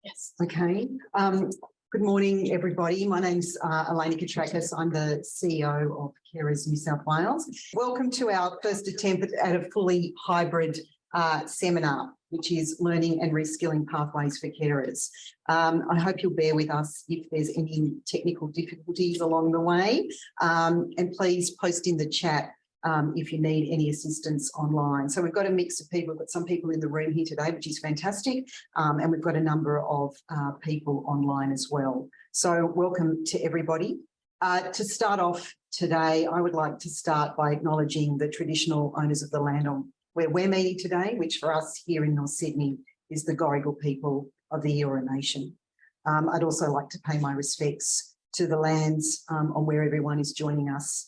Yes. Okay. Good morning, everybody. My name's Elena Katrakis. I'm the CEO of Carers New South Wales. Welcome to our first attempt at a fully hybrid seminar, which is learning and reskilling pathways for carers. I hope you'll bear with us if there's any technical difficulties along the way, and please post in the chat if you need any assistance online. So we've got a mix of people. We've got some people in the room here today, which is fantastic. And we've got a number of people online as well. So welcome to everybody. To start off today, I would like to start by acknowledging the traditional owners of the land on where we're meeting today, which for us here in North Sydney is the Gadigal people of the Eora Nation. I'd also like to pay my respects to the lands on where everyone is joining us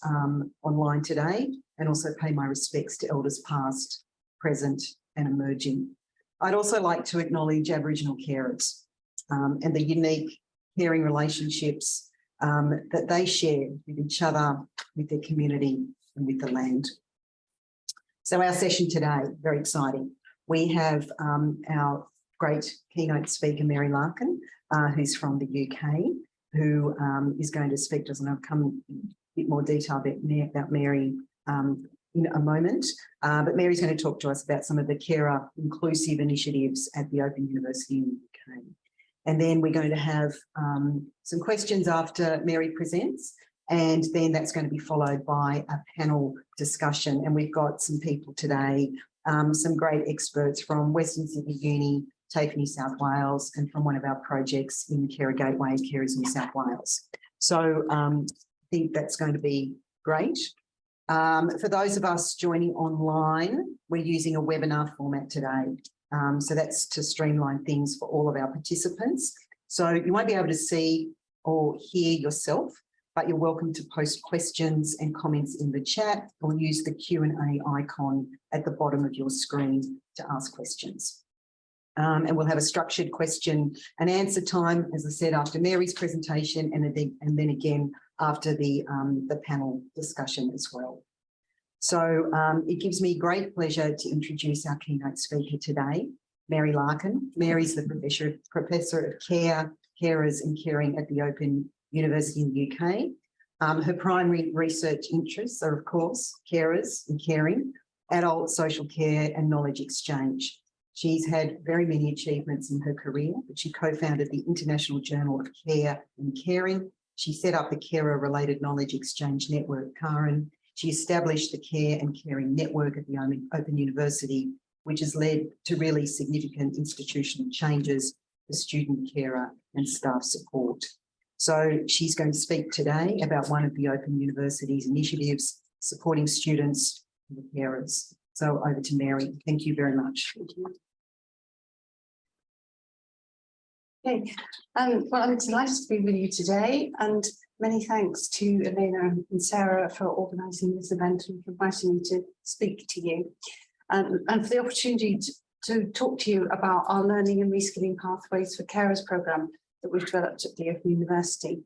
online today, and also pay my respects to elders past, present and emerging. I'd also like to acknowledge Aboriginal carers and the unique caring relationships that they share with each other, with their community and with the land. So our session today, very exciting. We have our great keynote speaker, Mary Larkin, who's from the UK, who is going to speak to us, and I'll come in a bit more detail about Mary in a moment. But Mary's going to talk to us about some of the carer inclusive initiatives at the Open University in the UK. And then we're going to have some questions after Mary presents, and then that's going to be followed by a panel discussion. And we've got some people today, some great experts from Western Sydney Uni, TAFE New South Wales, and from one of our projects in Carer Gateway, Carers New South Wales. So I think that's going to be great. For those of us joining online, we're using a webinar format today. So that's to streamline things for all of our participants. So you won't be able to see or hear yourself, but you're welcome to post questions and comments in the chat, or use the Q&A icon at the bottom of your screen to ask questions. And we'll have a structured question and answer time, as I said, after Mary's presentation, and then again after the panel discussion as well. So it gives me great pleasure to introduce our keynote speaker today, Mary Larkin. Mary's the Professor of Care, Carers and Caring at the Open University in the UK. Her primary research interests are, of course, carers and caring, adult social care and knowledge exchange. She's had very many achievements in her career, but she co-founded the International Journal of Care and Caring. She set up the Carer-Related Knowledge Exchange Network, CARN. She established the Care and Caring Network at the Open University, which has led to really significant institutional changes for student, carer and staff support. So she's going to speak today about one of the Open University's initiatives supporting students and the carers. So over to Mary. Thank you very much. Thank you. Okay. Well, I'm delighted to be with you today, and many thanks to Elena and Sarah for organising this event and for inviting me to speak to you, and for the opportunity to talk to you about our Learning and Reskilling Pathways for Carers programme that we've developed at the Open University.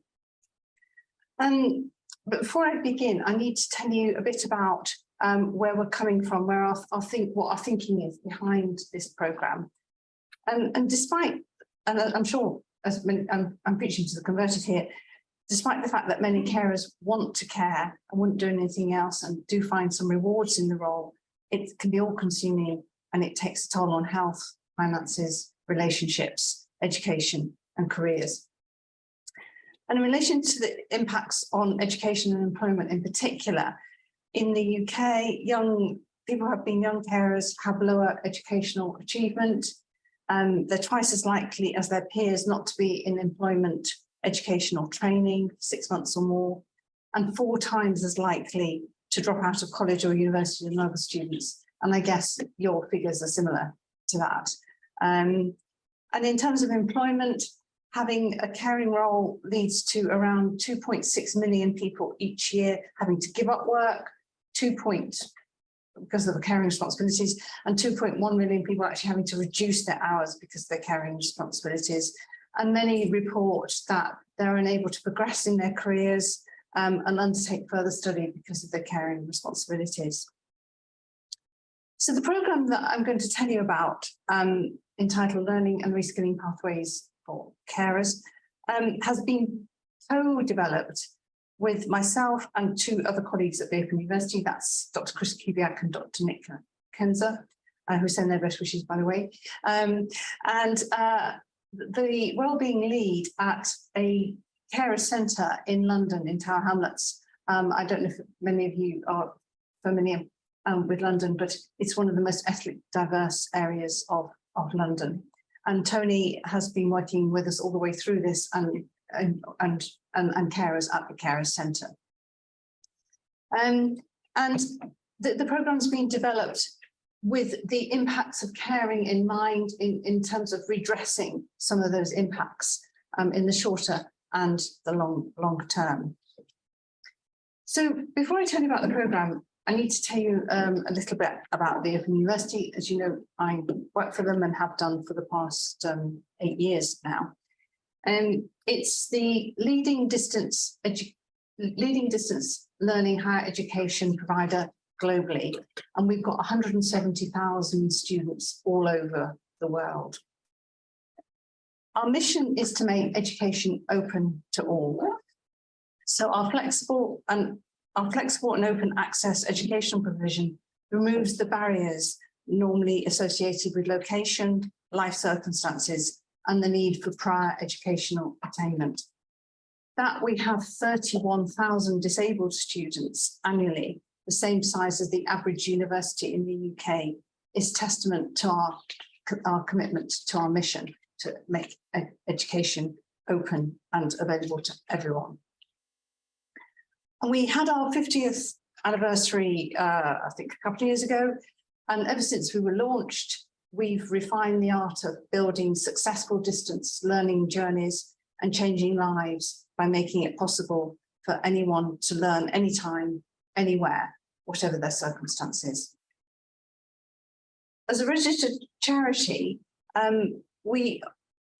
But before I begin, I need to tell you a bit about where we're coming from, where what our thinking is behind this programme. And despite, and I'm sure, as I'm preaching to the converted here, despite the fact that many carers want to care and wouldn't do anything else and do find some rewards in the role, it can be all-consuming and it takes a toll on health, finances, relationships, education and careers. And in relation to the impacts on education and employment in particular, in the UK, young carers have lower educational achievement. They're twice as likely as their peers not to be in employment, educational training, 6 months or more, and 4 times as likely to drop out of college or university than other students. And I guess your figures are similar to that. And in terms of employment, having a caring role leads to around 2.6 million people each year having to give up work, because of the caring responsibilities, and 2.1 million people actually having to reduce their hours because of their caring responsibilities. And many report that they're unable to progress in their careers and undertake further study because of their caring responsibilities. So the programme that I'm going to tell you about, entitled Learning and Reskilling Pathways for carers, has been co-developed with myself and two other colleagues at the Open University. That's Dr. Chris Kubiak and Dr. Nick Kenza, who send their best wishes, by the way. The wellbeing lead at a carer centre in London, in Tower Hamlets. I don't know if many of you are familiar with London, but it's one of the most ethnically diverse areas of London. And Tony has been working with us all the way through this and carers at the carer centre. And the program's been developed with the impacts of caring in mind in terms of redressing some of those impacts in the shorter and the long term. So before I tell you about the programme, I need to tell you a little bit about the Open University. As you know, I work for them and have done for the past 8 years now. It's the leading distance learning higher education provider globally, and we've got 170,000 students all over the world. Our mission is to make education open to all. So our flexible and open access educational provision removes the barriers normally associated with location, life circumstances, and the need for prior educational attainment. That we have 31,000 disabled students annually, the same size as the average university in the UK, is testament to our commitment to our mission to make education open and available to everyone. And we had our 50th anniversary, I think, a couple of years ago. And ever since we were launched, we've refined the art of building successful distance learning journeys and changing lives by making it possible for anyone to learn anytime, anywhere, whatever their circumstances. As a registered charity, we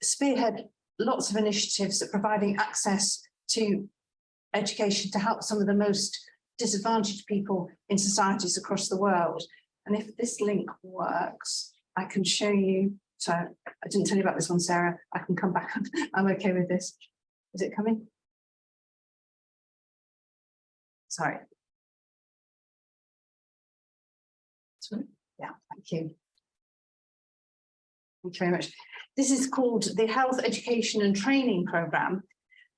spearhead lots of initiatives at providing access to education to help some of the most disadvantaged people in societies across the world. And if this link works, I can show you. So I didn't tell you about this one, Sarah. I can come back. I'm okay with this. Is it coming? Sorry. Yeah, thank you. Thank you very much. This is called the Health Education and Training Programme,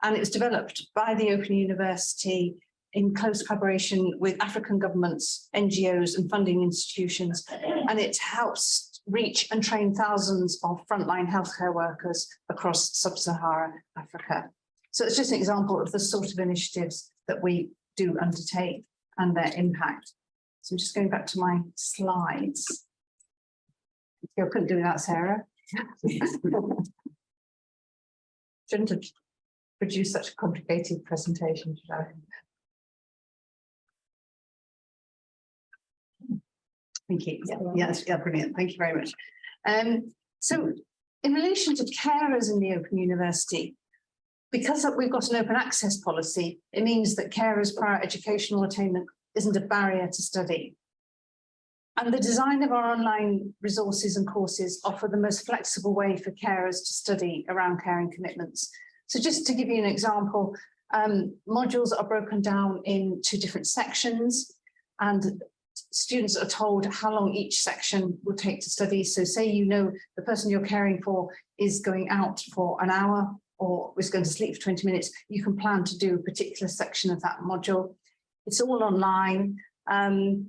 and it was developed by the Open University in close collaboration with African governments, NGOs and funding institutions, and it helps reach and train thousands of frontline healthcare workers across sub-Saharan Africa. So it's just an example of the sort of initiatives that we do undertake and their impact. So I'm just going back to my slides. I couldn't do without Sarah. Shouldn't have produced such a complicated presentation, should I? Thank you. Yeah, brilliant. Thank you very much. So in relation to carers in the Open University, because we've got an open access policy, it means that carers' prior educational attainment isn't a barrier to study. And the design of our online resources and courses offer the most flexible way for carers to study around caring commitments. So just to give you an example, modules are broken down into different sections, and students are told how long each section will take to study. So say you know the person you're caring for is going out for an hour or is going to sleep for 20 minutes, you can plan to do a particular section of that module. It's all online.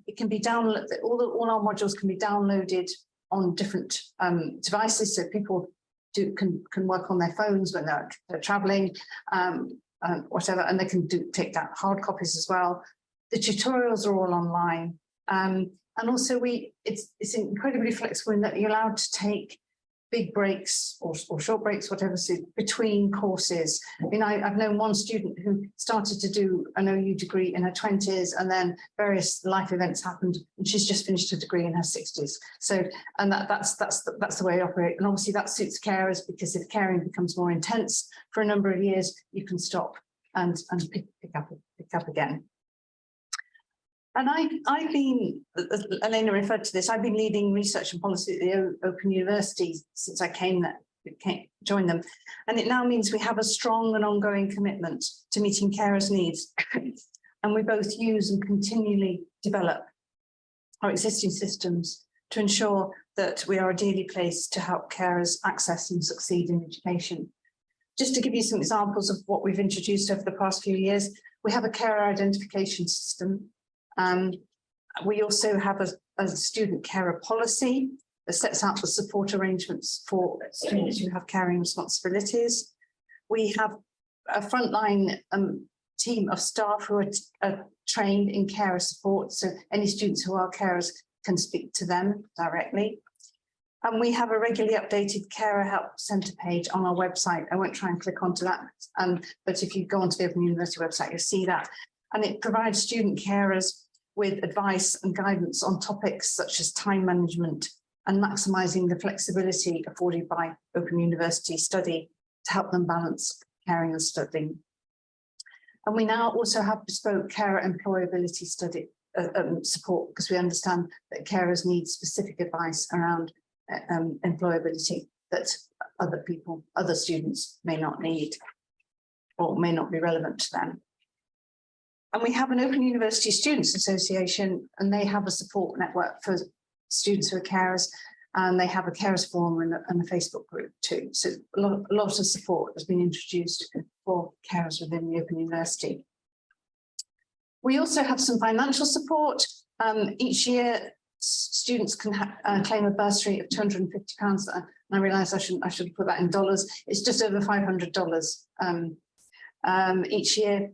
It can be downloaded, all our modules can be downloaded on different devices, so people can work on their phones when they're traveling, whatever, and they can take down hard copies as well. The tutorials are all online. And also it's incredibly flexible in that you're allowed to take big breaks or short breaks, whatever, so between courses. I mean, I've known one student who started to do an OU degree in her 20s, and then various life events happened, and she's just finished her degree in her 60s. So, and that's the way I operate. And obviously that suits carers, because if caring becomes more intense for a number of years, you can stop and pick up again. And I've been, as Elena referred to this, I've been leading research and policy at the Open University since I came join them. And it now means we have a strong and ongoing commitment to meeting carers' needs. And we both use and continually develop our existing systems to ensure that we are ideally placed to help carers access and succeed in education. Just to give you some examples of what we've introduced over the past few years, we have a carer identification system. We also have a student carer policy that sets out the support arrangements for students who have caring responsibilities. We have a frontline team of staff who are trained in carer support, so any students who are carers can speak to them directly. And we have a regularly updated carer help centre page on our website. I won't try and click onto that, but if you go onto the Open University website, you'll see that. And it provides student carers with advice and guidance on topics such as time management and maximising the flexibility afforded by Open University study to help them balance caring and studying. And we now also have bespoke carer employability study support, because we understand that carers need specific advice around employability that other students may not need or may not be relevant to them. And we have an Open University Students Association, and they have a support network for students who are carers, and they have a carers forum and a Facebook group too. So a lot of support has been introduced for carers within the Open University. We also have some financial support. Each year, students can claim a bursary of £250. And I realise I should put that in dollars. It's just over $500 each year.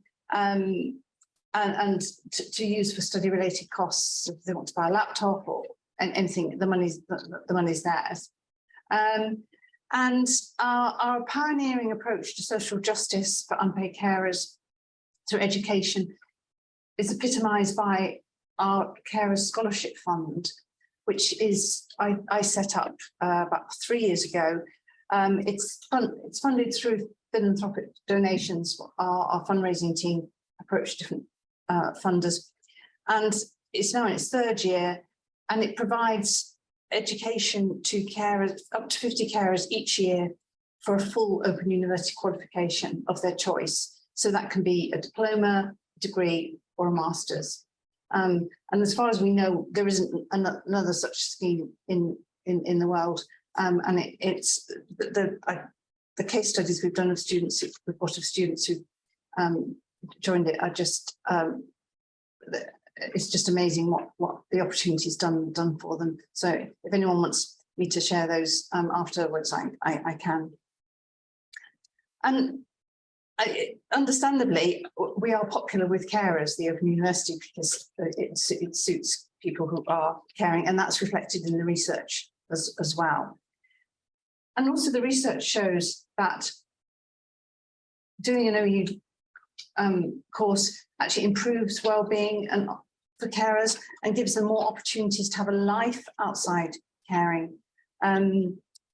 And to use for study-related costs, if they want to buy a laptop or anything, the money's theirs. And our pioneering approach to social justice for unpaid carers through education is epitomised by our Carers Scholarship Fund, which is I set up about 3 years ago. It's funded through philanthropic donations. Our fundraising team approached different funders, and it's now in its 3rd year, and it provides education to carers, up to 50 carers each year, for a full Open University qualification of their choice. So that can be a diploma, degree, or a master's. And as far as we know, there isn't another such scheme in the world. And it's the case studies we've done of students, we've got of students who joined it are just, it's just amazing what the opportunity's done for them. So if anyone wants me to share those afterwards, I can. And understandably, we are popular with carers, the Open University, because it suits people who are caring, and that's reflected in the research as well. And also the research shows that doing an OU course actually improves well-being and for carers and gives them more opportunities to have a life outside caring.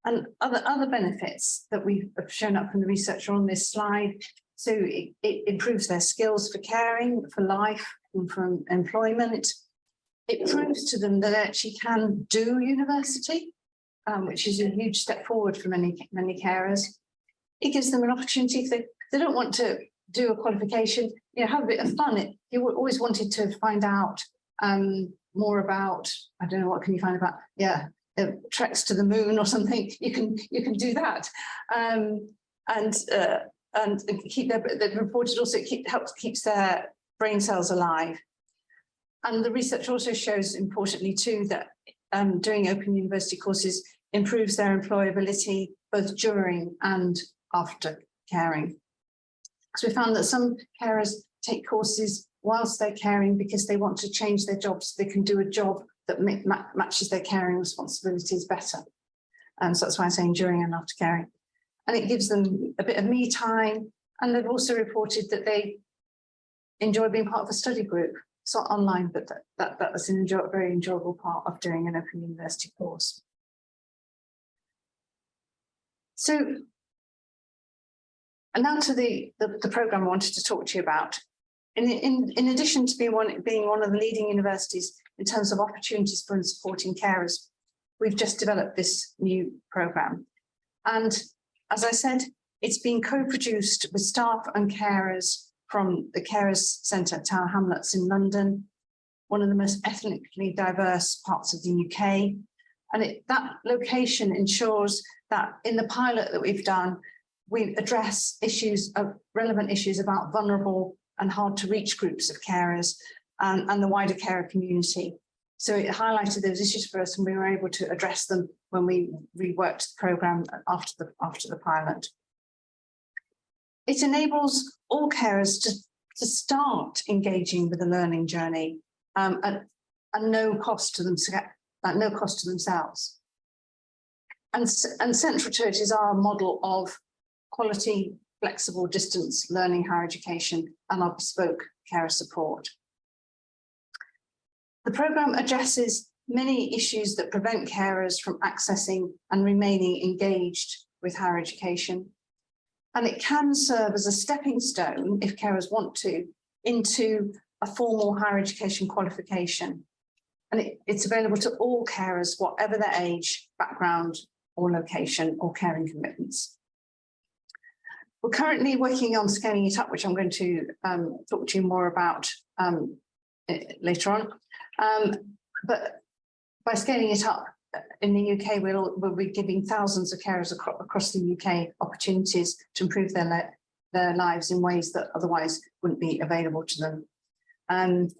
And other benefits that we've shown up from the research are on this slide. So it improves their skills for caring, for life, and for employment. It proves to them that they actually can do university, which is a huge step forward for many carers. It gives them an opportunity, if they don't want to do a qualification, have a bit of fun. You always wanted to find out more about, I don't know, what can you find about? Yeah. Treks to the moon or something, you can do that, and keep they've reported also keeps their brain cells alive. And the research also shows, importantly too, that doing Open University courses improves their employability both during and after caring. Because we found that some carers take courses whilst they're caring because they want to change their jobs so they can do a job that matches their caring responsibilities better. So that's why I'm saying during and after caring. And it gives them a bit of me time. And they've also reported that they enjoy being part of a study group. It's not online, but that's a very enjoyable part of doing an Open University course. So, and now to the programme I wanted to talk to you about. In addition to being one of the leading universities in terms of opportunities for and supporting carers, we've just developed this new programme. And as I said, it's been co-produced with staff and carers from the Carers Centre at Tower Hamlets in London, one of the most ethnically diverse parts of the UK. And that location ensures that in the pilot that we've done, we address relevant issues about vulnerable and hard to reach groups of carers and the wider carer community. So it highlighted those issues for us, and we were able to address them when we reworked the programme after the pilot. It enables all carers to start engaging with the learning journey at no cost to themselves. And central to it is our model of quality, flexible distance learning higher education and our bespoke carer support. The programme addresses many issues that prevent carers from accessing and remaining engaged with higher education. And it can serve as a stepping stone, if carers want to, into a formal higher education qualification. And it's available to all carers, whatever their age, background, or location, or caring commitments. We're currently working on scaling it up, which I'm going to talk to you more about later on. But by scaling it up in the UK, we'll be giving thousands of carers across the UK opportunities to improve their lives in ways that otherwise wouldn't be available to them. And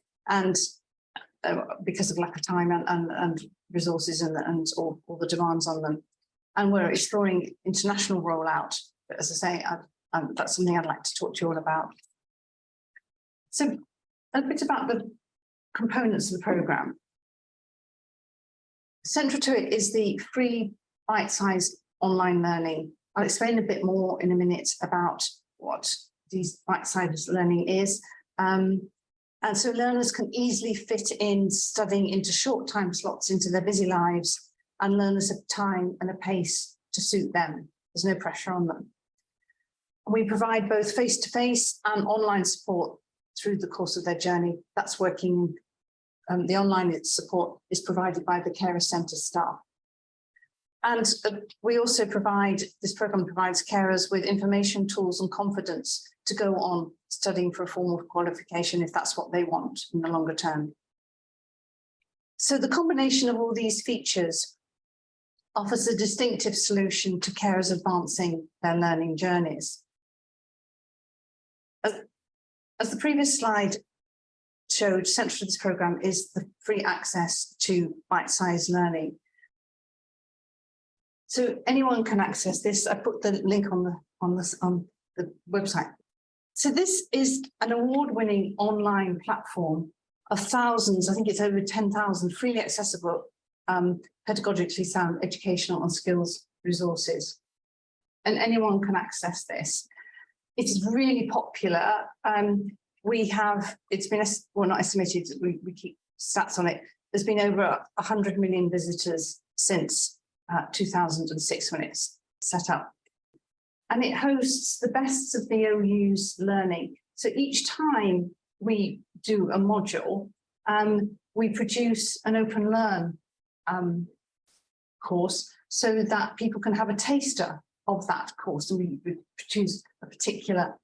because of lack of time and resources and all the demands on them. And we're exploring international rollout. But as I say, that's something I'd like to talk to you all about. So a bit about the components of the programme. Central to it is the free bite-sized online learning. I'll explain a bit more in a minute about what these bite-sized learning is. And so learners can easily fit in studying into short time slots into their busy lives, and learners have time and a pace to suit them. There's no pressure on them. We provide both face-to-face and online support through the course of their journey. That's working. The online support is provided by the Carer Centre staff. And we also this programme provides carers with information, tools and confidence to go on studying for a formal qualification if that's what they want in the longer term. So the combination of all these features offers a distinctive solution to carers advancing their learning journeys. As the previous slide showed, central to this programme is the free access to bite-sized learning. So anyone can access this. I put the link on the website. So this is an award-winning online platform of thousands, I think it's over 10,000 freely accessible, pedagogically sound educational and skills resources. And anyone can access this. It's really popular. It's been, well, not estimated, we keep stats on it. There's been over 100 million visitors since 2006 when it's set up. And it hosts the best of the OU's learning. So each time we do a module, we produce an open learn course so that people can have a taster of that course, and we produce a particular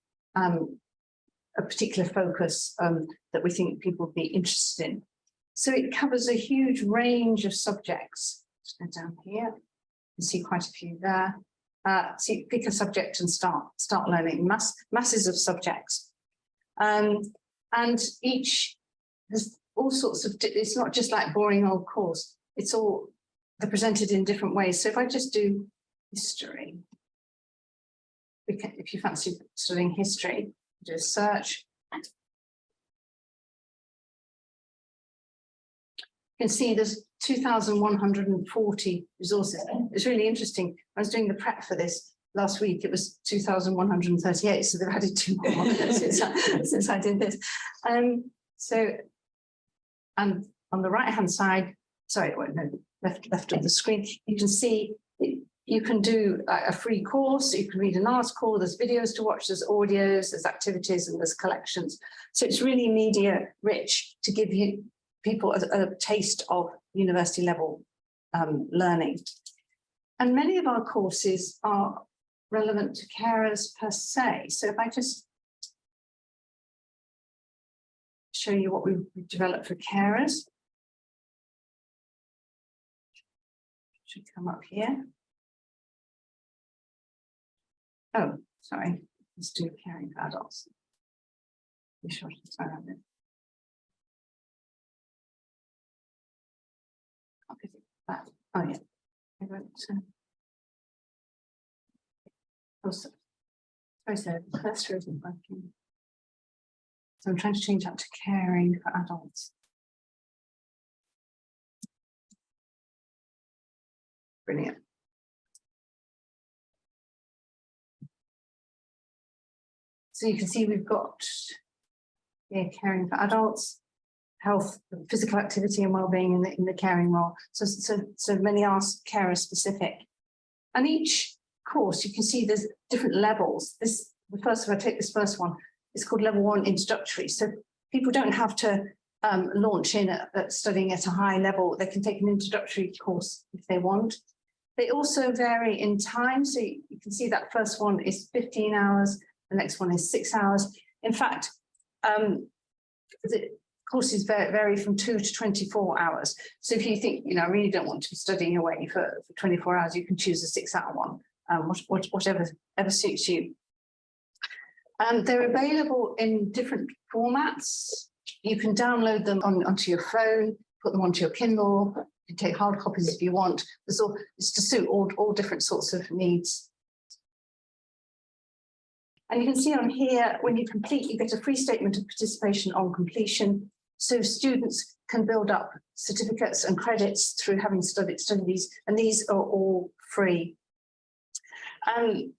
focus that we think people would be interested in. So it covers a huge range of subjects. Just go down here, you can see quite a few there. So you pick a subject and start learning masses of subjects, and each has all sorts of. It's not just like boring old course. It's all they're presented in different ways. So if I just do history, if you fancy studying history, do a search. You can see there's 2,140 resources. It's really interesting. I was doing the prep for this last week. It was 2,138, so they've added 2 more since I did this. And on the right-hand side, sorry, no, left of the screen, you can see you can do a free course, you can read an article, there's videos to watch, there's audios, there's activities, and there's collections. So it's really media rich to give you people a taste of university level learning. And many of our courses are relevant to carers per se. So if I just show you what we've developed for carers. Should come up here. Oh, sorry. Let's do caring for adults. Be sure to turn it. Oh yeah. I went to. Oh, sorry, the cursor isn't working. So I'm trying to change that to caring for adults. Brilliant. So you can see we've got caring for adults, health, physical activity and well-being in the caring role. So many are carer specific. And each course, you can see there's different levels. If I take this first one, it's called level 1 introductory. So people don't have to launch in at studying at a high level. They can take an introductory course if they want. They also vary in time. So you can see that first one is 15 hours. The next one is 6 hours. In fact, the courses vary from 2 to 24 hours. So if you think, I really don't want to be studying away for 24 hours, you can choose a 6-hour one, whatever suits you. They're available in different formats. You can download them onto your phone, put them onto your Kindle, you can take hard copies if you want. It's to suit all different sorts of needs. And you can see on here, when you complete, you get a free statement of participation on completion. So students can build up certificates and credits through having studied these, and these are all free. And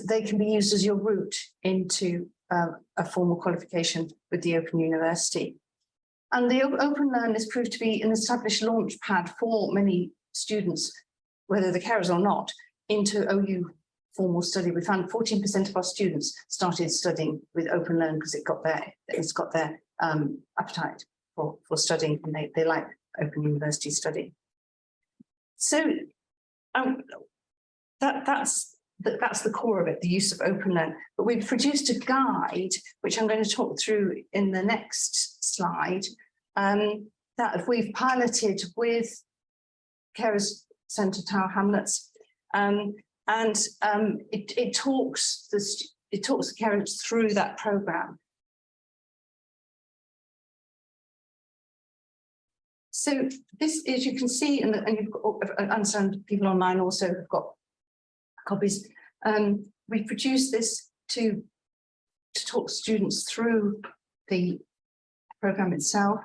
they can be used as your route into a formal qualification with the Open University. And the Open Learn has proved to be an established launch pad for many students, whether they're carers or not, into OU formal study. We found 14% of our students started studying with Open Learn because it's got their appetite for studying, and they like Open University study. So that's the core of it, the use of Open Learn. But we've produced a guide, which I'm going to talk through in the next slide, that we've piloted with Carers Centre Tower Hamlets, and it talks the carers through that programme. So this is, you can see, and you've got, I understand people online also have got copies. We produced this to talk students through the programme itself,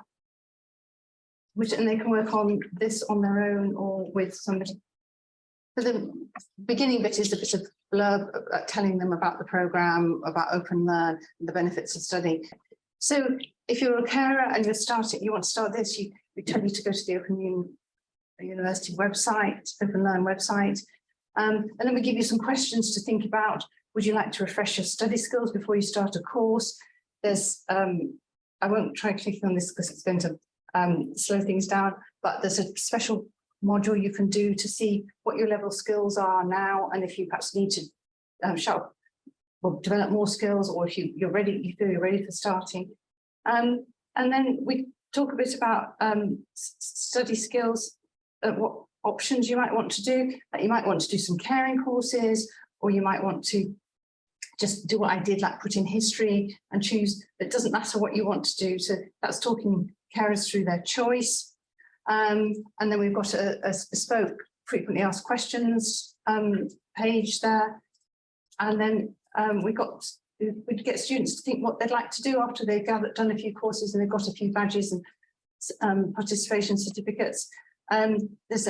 and they can work on this on their own or with somebody. So the beginning bit is a bit of blurb telling them about the programme, about Open Learn, and the benefits of studying. So if you're a carer and you want to start this, we tell you to go to the Open University website, Open Learn website. And then we give you some questions to think about. Would you like to refresh your study skills before you start a course? There's, I won't try clicking on this because it's going to slow things down, but there's a special module you can do to see what your level skills are now, and if you perhaps need to develop more skills, or if you feel you're ready for starting. And then we talk a bit about study skills, what options you might want to do. You might want to do some caring courses, or you might want to just do what I did, like put in history and choose. It doesn't matter what you want to do. So that's talking carers through their choice. And then we've got a bespoke frequently asked questions page there. And then we'd get students to think what they'd like to do after they've done a few courses and they've got a few badges and participation certificates. There's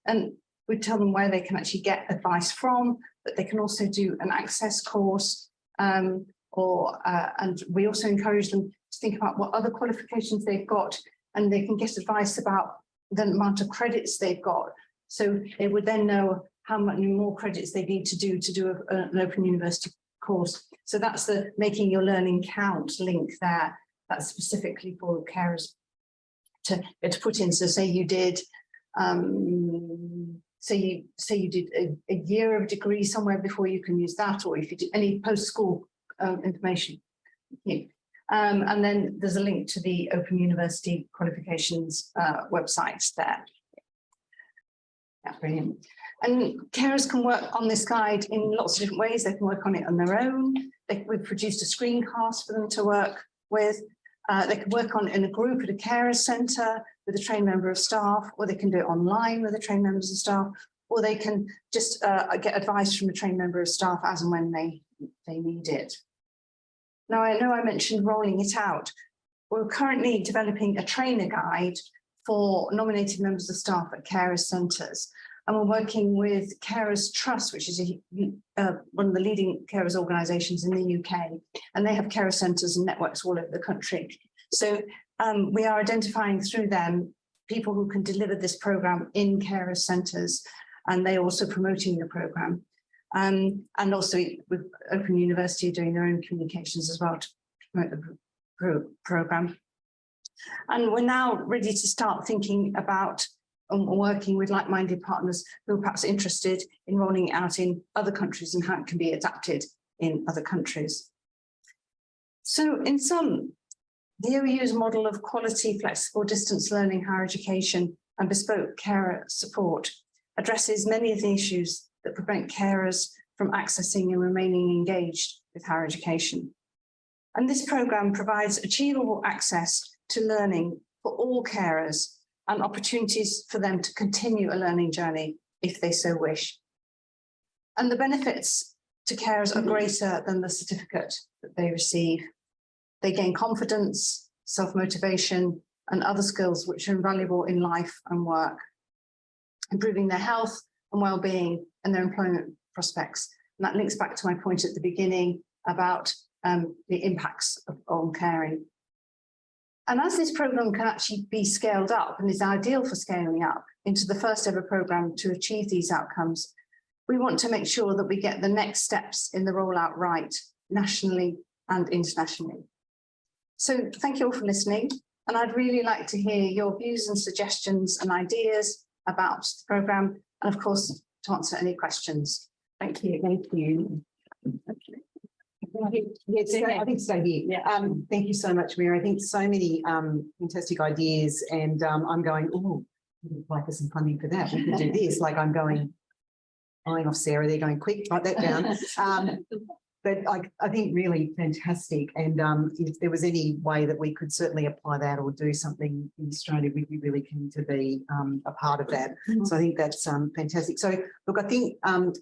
and we tell them where they can actually get advice from, but they can also do an access course, and we also encourage them to think about what other qualifications they've got, and they can get advice about the amount of credits they've got. So they would then know how many more credits they need to do an Open University course. So that's the making your learning count link there. That's specifically for carers to put in. So say you did you did a year of degree somewhere before, you can use that, or if you did any post-school information. And then there's a link to the Open University qualifications websites there. Yeah, brilliant. And carers can work on this guide in lots of different ways. They can work on it on their own. We've produced a screencast for them to work with. They can work on it in a group at a carer centre with a trained member of staff, or they can do it online with a trained members of staff, or they can just get advice from a trained member of staff as and when they need it. Now, I know I mentioned rolling it out. We're currently developing a trainer guide for nominated members of staff at carer centres. And we're working with Carers Trust, which is one of the leading carers organisations in the UK. And they have carer centres and networks all over the country. So we are identifying through them people who can deliver this programme in carer centres, and they're also promoting the programme. And also with Open University doing their own communications as well to promote the programme. And we're now ready to start thinking about working with like-minded partners who are perhaps interested in rolling it out in other countries and how it can be adapted in other countries. So in sum, the OU's model of quality, flexible distance learning, higher education and bespoke carer support addresses many of the issues that prevent carers from accessing and remaining engaged with higher education. And this programme provides achievable access to learning for all carers and opportunities for them to continue a learning journey if they so wish. And the benefits to carers are greater than the certificate that they receive. They gain confidence, self-motivation, and other skills which are invaluable in life and work, improving their health and well-being and their employment prospects. And that links back to my point at the beginning about the impacts on caring. And as this programme can actually be scaled up and is ideal for scaling up into the first ever programme to achieve these outcomes, we want to make sure that we get the next steps in the rollout right, nationally and internationally. So thank you all for listening. And I'd really like to hear your views and suggestions and ideas about the programme, and of course, to answer any questions. Thank you. Thank you. Yes, I think stay here. Yeah. Thank you so much, Mary. I think so many fantastic ideas, and I'm going, oh, we'd apply for some funding for that. We could do this. Like I'm going, eyeing off Sarah. They're going quick. Write that down. But I think really fantastic. And if there was any way that we could certainly apply that or do something in Australia, we'd be really keen to be a part of that. Mm-hmm. So I think that's fantastic. So look, I think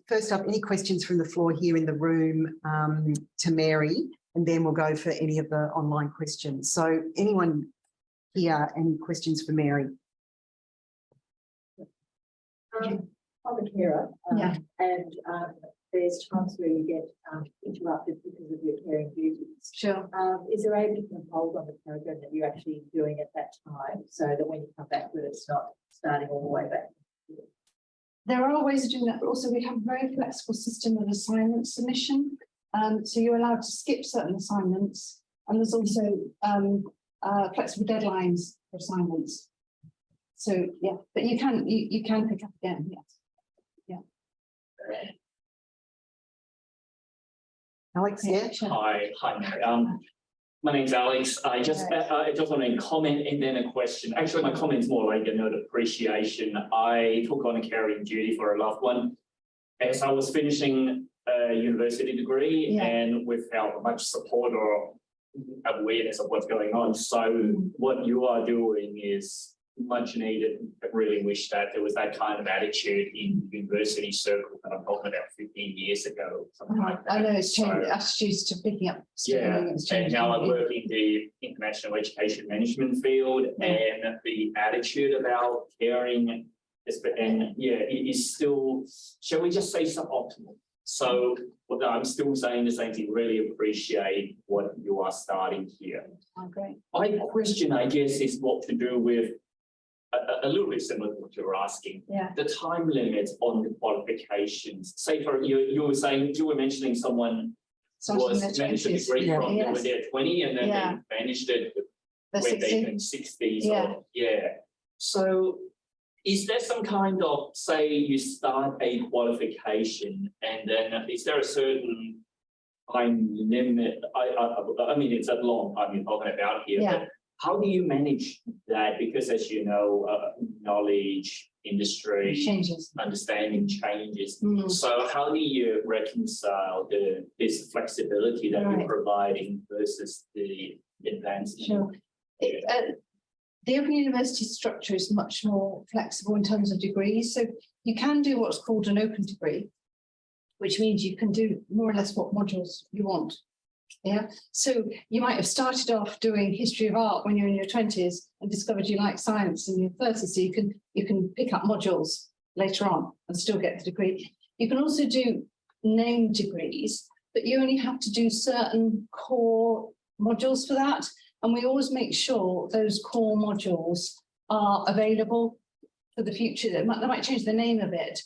first up, any questions from the floor here in the room to Mary, and then we'll go for any of the online questions. So anyone here, any questions for Mary? I'm a carer, and there's times where you get interrupted because of your caring duties. Sure. Is there able to put a hold on the program that you're actually doing at that time, so that when you come back to it, it's not starting all the way back? There are ways of doing that, but also we have a very flexible system of assignment submission. So you're allowed to skip certain assignments, and there's also flexible deadlines for assignments. So yeah, but you can pick up again. Yes. Yeah. Alex, yeah. Hi, Mary. My name's Alex. I just want to comment and then a question. Actually, my comment's more like a note of appreciation. I took on a caring duty for a loved one as I was finishing a university degree, and without much support or awareness of what's going on. So what you are doing is much needed. I really wish that there was that kind of attitude in university circles that I'm talking about 15 years ago, something like that. I know it's changed, attitudes to picking up. And now I work in the international education management field, and the attitude about caring it is still, shall we just say, suboptimal. So I'm still saying the same thing. Really appreciate what you are starting here. Oh, great. My question, I guess, is what to do with a little bit similar to what you're asking. Yeah. The time limit on the qualifications. Say for you were mentioning someone was finished a degree from they were there 20 and then they finished it when they were in 60s. So is there some kind of, say you start a qualification and then is there a certain time limit? I mean, it's a long time you're talking about here, Yeah. but how do you manage that? Because as you know, knowledge, industry, Changes. understanding changes. Mm. So how do you reconcile this flexibility that Right. you're providing versus the advancement? Sure. The Open University structure is much more flexible in terms of degrees. So you can do what's called an open degree, which means you can do more or less what modules you want. Yeah. So you might have started off doing history of art when you're in your 20s and discovered you like science in your 30s. So you can pick up modules later on and still get the degree. You can also do named degrees, but you only have to do certain core modules for that. And we always make sure those core modules are available for the future. They might change the name a bit,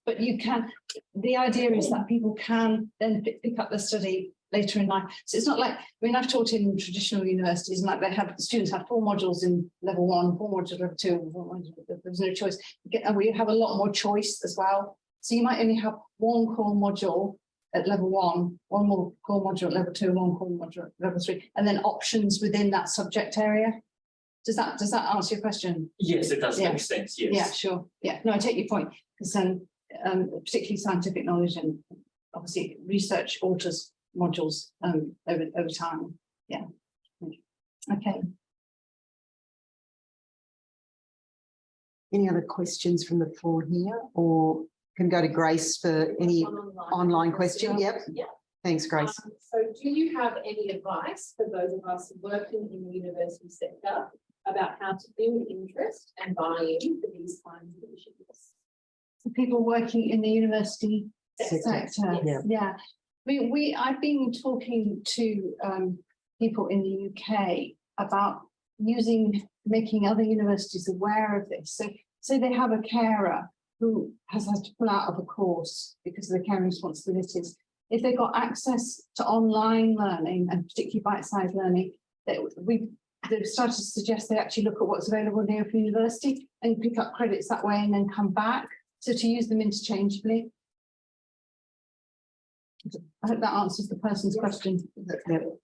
but you can. The idea is that people can then pick up their study later in life. So it's not like, I mean, I've taught in traditional universities and like the students have 4 modules in level 1, 4 modules level 2, there's no choice. And we have a lot more choice as well. So you might only have 1 core module at level 1, 1 more core module at level 2, 1 core module at level 3, and then options within that subject area. Does that answer your question? Yes, it does Yeah. make sense. Yes. Yeah, sure. Yeah, no, I take your point, because particularly scientific knowledge and obviously research alters modules over time. Yeah. Okay. Any other questions from the floor here, or can go to Grace for any online question? Yep. Yeah. Thanks, Grace. So do you have any advice for those of us working in the university sector about how to build interest and buy-in for these kinds of initiatives? For people working in the university sector. Yeah. I mean, I've been talking to people in the UK about making other universities aware of this. So say they have a carer who has had to pull out of a course because of the caring responsibilities. If they've got access to online learning and particularly bite-sized learning, they've started to suggest they actually look at what's available in the Open University and pick up credits that way and then come back. So to use them interchangeably. I hope that answers the person's question.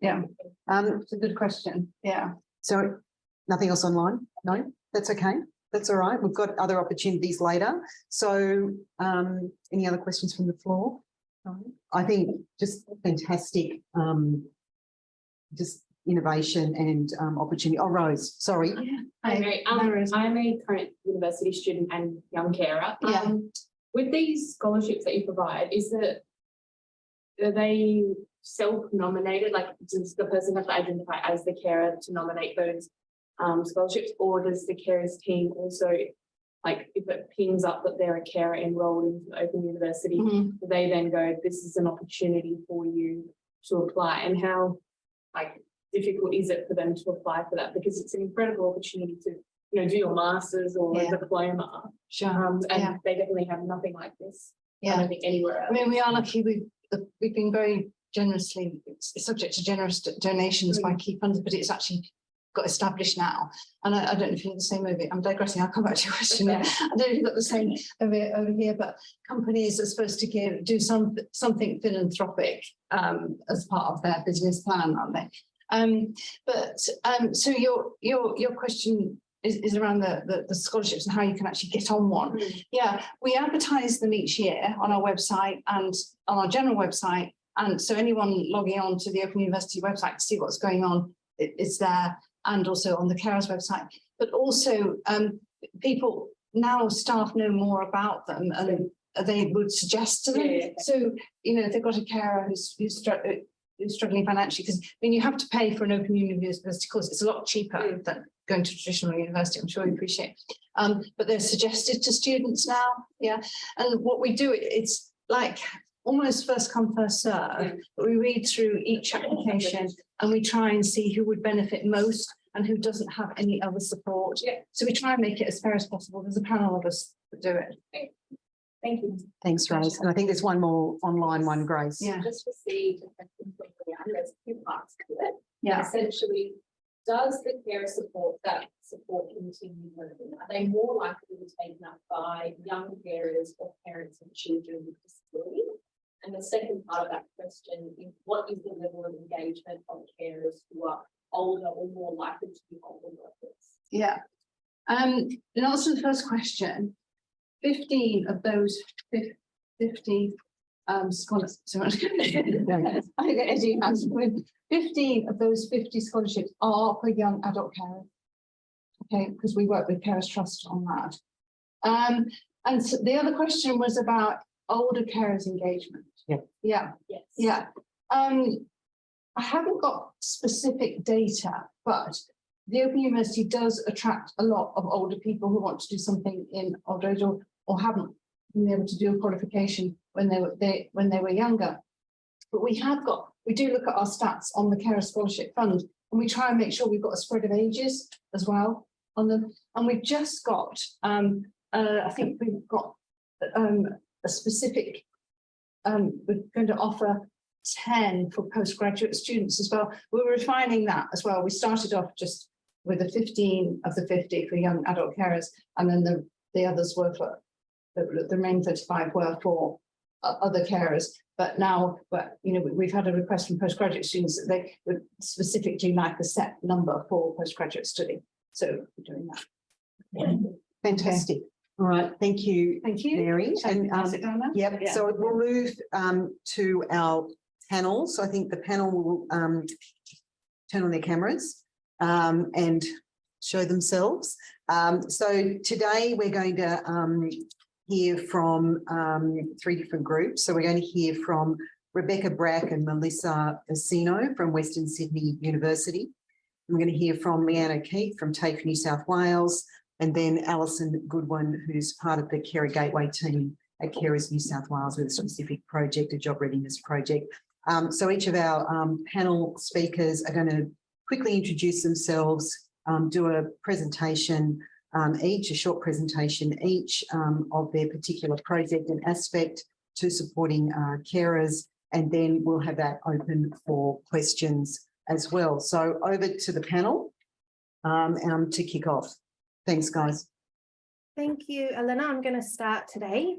Yeah. It's a good question. Yeah. So nothing else online? No, that's okay. That's all right. We've got other opportunities later. So any other questions from the floor? I think just fantastic, just innovation and opportunity. Oh, Rose, sorry. Hi, Mary. Rose. I'm a current university student and young carer. Yeah. With these scholarships that you provide, are they self-nominated? Like, does the person have to identify as the carer to nominate those scholarships, or does the carers team also, like, if it pings up that they're a carer enrolled into the Open University, do they then go, this is an opportunity for you to apply? And how, like, difficult is it for them to apply for that? Because it's an incredible opportunity to, you know, do your master's or a diploma. Sure. And they definitely have nothing like this. I don't think anywhere else. I mean, we are lucky. We've been very generously subject to generous donations by key funders, but it's actually got established now. And I don't know if you're the same over. I'm digressing. I'll come back to your question. I don't know if you've got the same over here, but companies are supposed to do something philanthropic as part of their business plan, aren't they? So your question is around the scholarships and how you can actually get on one. Yeah, we advertise them each year on our website and on our general website. And so anyone logging on to the Open University website to see what's going on, it's there, and also on the carers website. But also people now, staff know more about them and they would suggest to them. Yeah. So, you know, if they've got a carer who's struggling financially, because I mean, you have to pay for an Open University course. It's a lot cheaper than going to traditional university, I'm sure you appreciate. But they're suggested to students now, yeah. And what we do, it's like almost first come, first serve. But we read through each application and we try and see who would benefit most and who doesn't have any other support. So we try and make it as fair as possible. There's a panel of us that do it. Thank you. Thanks, Rose. And I think there's one more online one, Grace. Yeah. Just received a question from Leanne. There's 2 parts to it. Yeah. Essentially, does the carer support continued learning? Are they more likely to be taken up by young carers or parents of children with disability? And the second part of that question is, what is the level of engagement of carers who are older or more likely to be older workers? Yeah. In answer to the first question, 15 of those 50 scholars, sorry, 15 of those 50 scholarships are for young adult carers. Okay, because we work with Carers Trust on that. And so the other question was about older carers engagement. Yes. Yeah. I haven't got specific data, but the Open University does attract a lot of older people who want to do something in old age or haven't been able to do a qualification when they were younger. But we do look at our stats on the Carer Scholarship Fund, and we try and make sure we've got a spread of ages as well on them. And we've just got, I think we've got a specific, we're going to offer 10 for postgraduate students as well. We're refining that as well. We started off just with the 15 of the 50 for young adult carers, and then the others were for the remaining 35 were for other carers. But now, we've had a request from postgraduate students that they would specifically like a set number for postgraduate study. So we're doing that. Yeah. Fantastic. All right, thank you. Thank you, Mary. And yep. Yeah. So we'll move to our panel. So I think the panel will turn on their cameras and show themselves. So today we're going to hear from 3 different groups. So we're going to hear from Rebecca Brack and Melissa Asino from Western Sydney University. We're going to hear from Leanne O'Keefe from TAFE New South Wales, and then Alison Goodwin, who's part of the Carer Gateway team at Carers New South Wales with a specific project, a job readiness project. So each of our panel speakers are going to quickly introduce themselves, do a presentation each, a short presentation each of their particular project and aspect to supporting carers, and then we'll have that open for questions as well. So over to the panel to kick off. Thanks, guys. Thank you, Elena. I'm going to start today.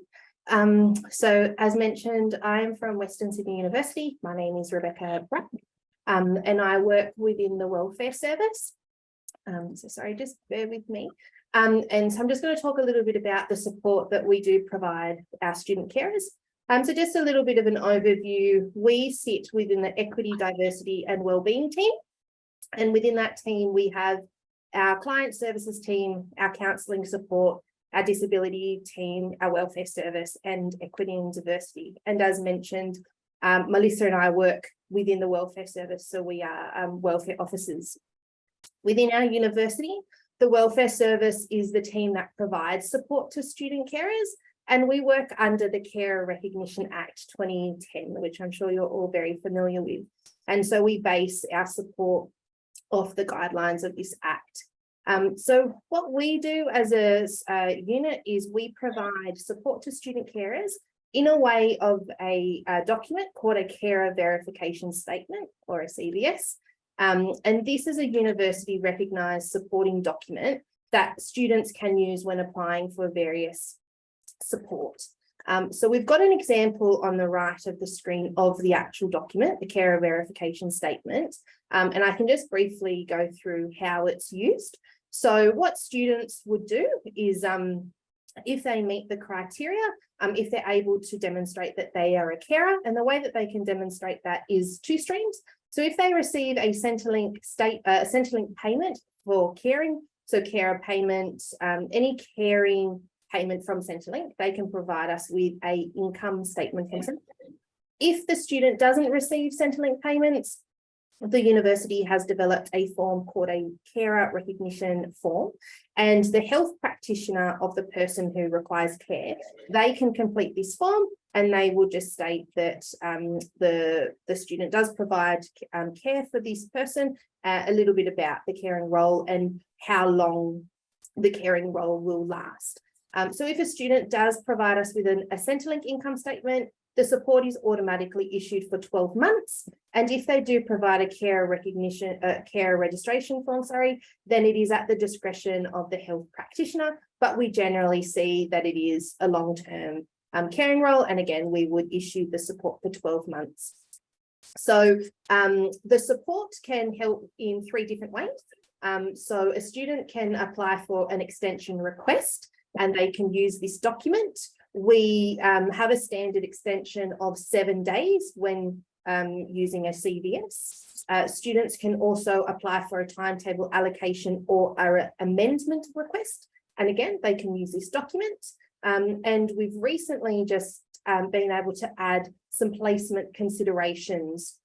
So as mentioned, I'm from Western Sydney University. My name is Rebecca Brack, and I work within the welfare service. So sorry, just bear with me. And so I'm just going to talk a little bit about the support that we do provide our student carers. So just a little bit of an overview. We sit within the Equity, Diversity and Wellbeing team. And within that team, we have our client services team, our counselling support, our disability team, our welfare service, and equity and diversity. And as mentioned, Melissa and I work within the welfare service, so we are welfare officers. Within our university, the welfare service is the team that provides support to student carers, and we work under the Carer Recognition Act 2010, which I'm sure you're all very familiar with. And so we base our support off the guidelines of this act. So what we do as a unit is we provide support to student carers in a way of a document called a Carer Verification Statement, or a CVS. And this is a university recognised supporting document that students can use when applying for various support. So we've got an example on the right of the screen of the actual document, the Carer Verification Statement, and I can just briefly go through how it's used. So what students would do is, if they meet the criteria, if they're able to demonstrate that they are a carer, and the way that they can demonstrate that is 2 streams. So if they receive a Centrelink payment for caring, so carer payment, any caring payment from Centrelink, they can provide us with an income statement from Centrelink. If the student doesn't receive Centrelink payments, the university has developed a form called a carer recognition form, and the health practitioner of the person who requires care, they can complete this form, and they will just state that the student does provide care for this person, a little bit about the caring role and how long the caring role will last. So if a student does provide us with a Centrelink income statement, the support is automatically issued for 12 months. And if they do provide a carer registration form, then it is at the discretion of the health practitioner, but we generally see that it is a long-term caring role. And again, we would issue the support for 12 months. So the support can help in 3 different ways. So a student can apply for an extension request and they can use this document. We have a standard extension of 7 days when using a CVS. Students can also apply for a timetable allocation or an amendment request. And again, they can use this document. And we've recently just been able to add some placement considerations.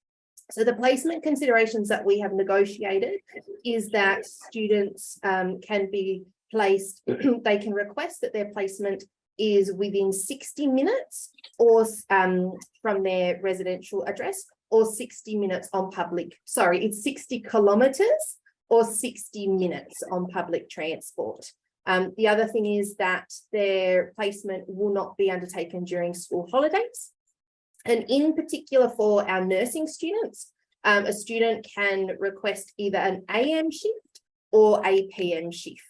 So the placement considerations that we have negotiated is that students can be placed, they can request that their placement is within 60 minutes or from their residential address, or 60 minutes on it's 60 kilometres or 60 minutes on public transport. The other thing is that their placement will not be undertaken during school holidays. And in particular for our nursing students, a student can request either an AM shift or a PM shift.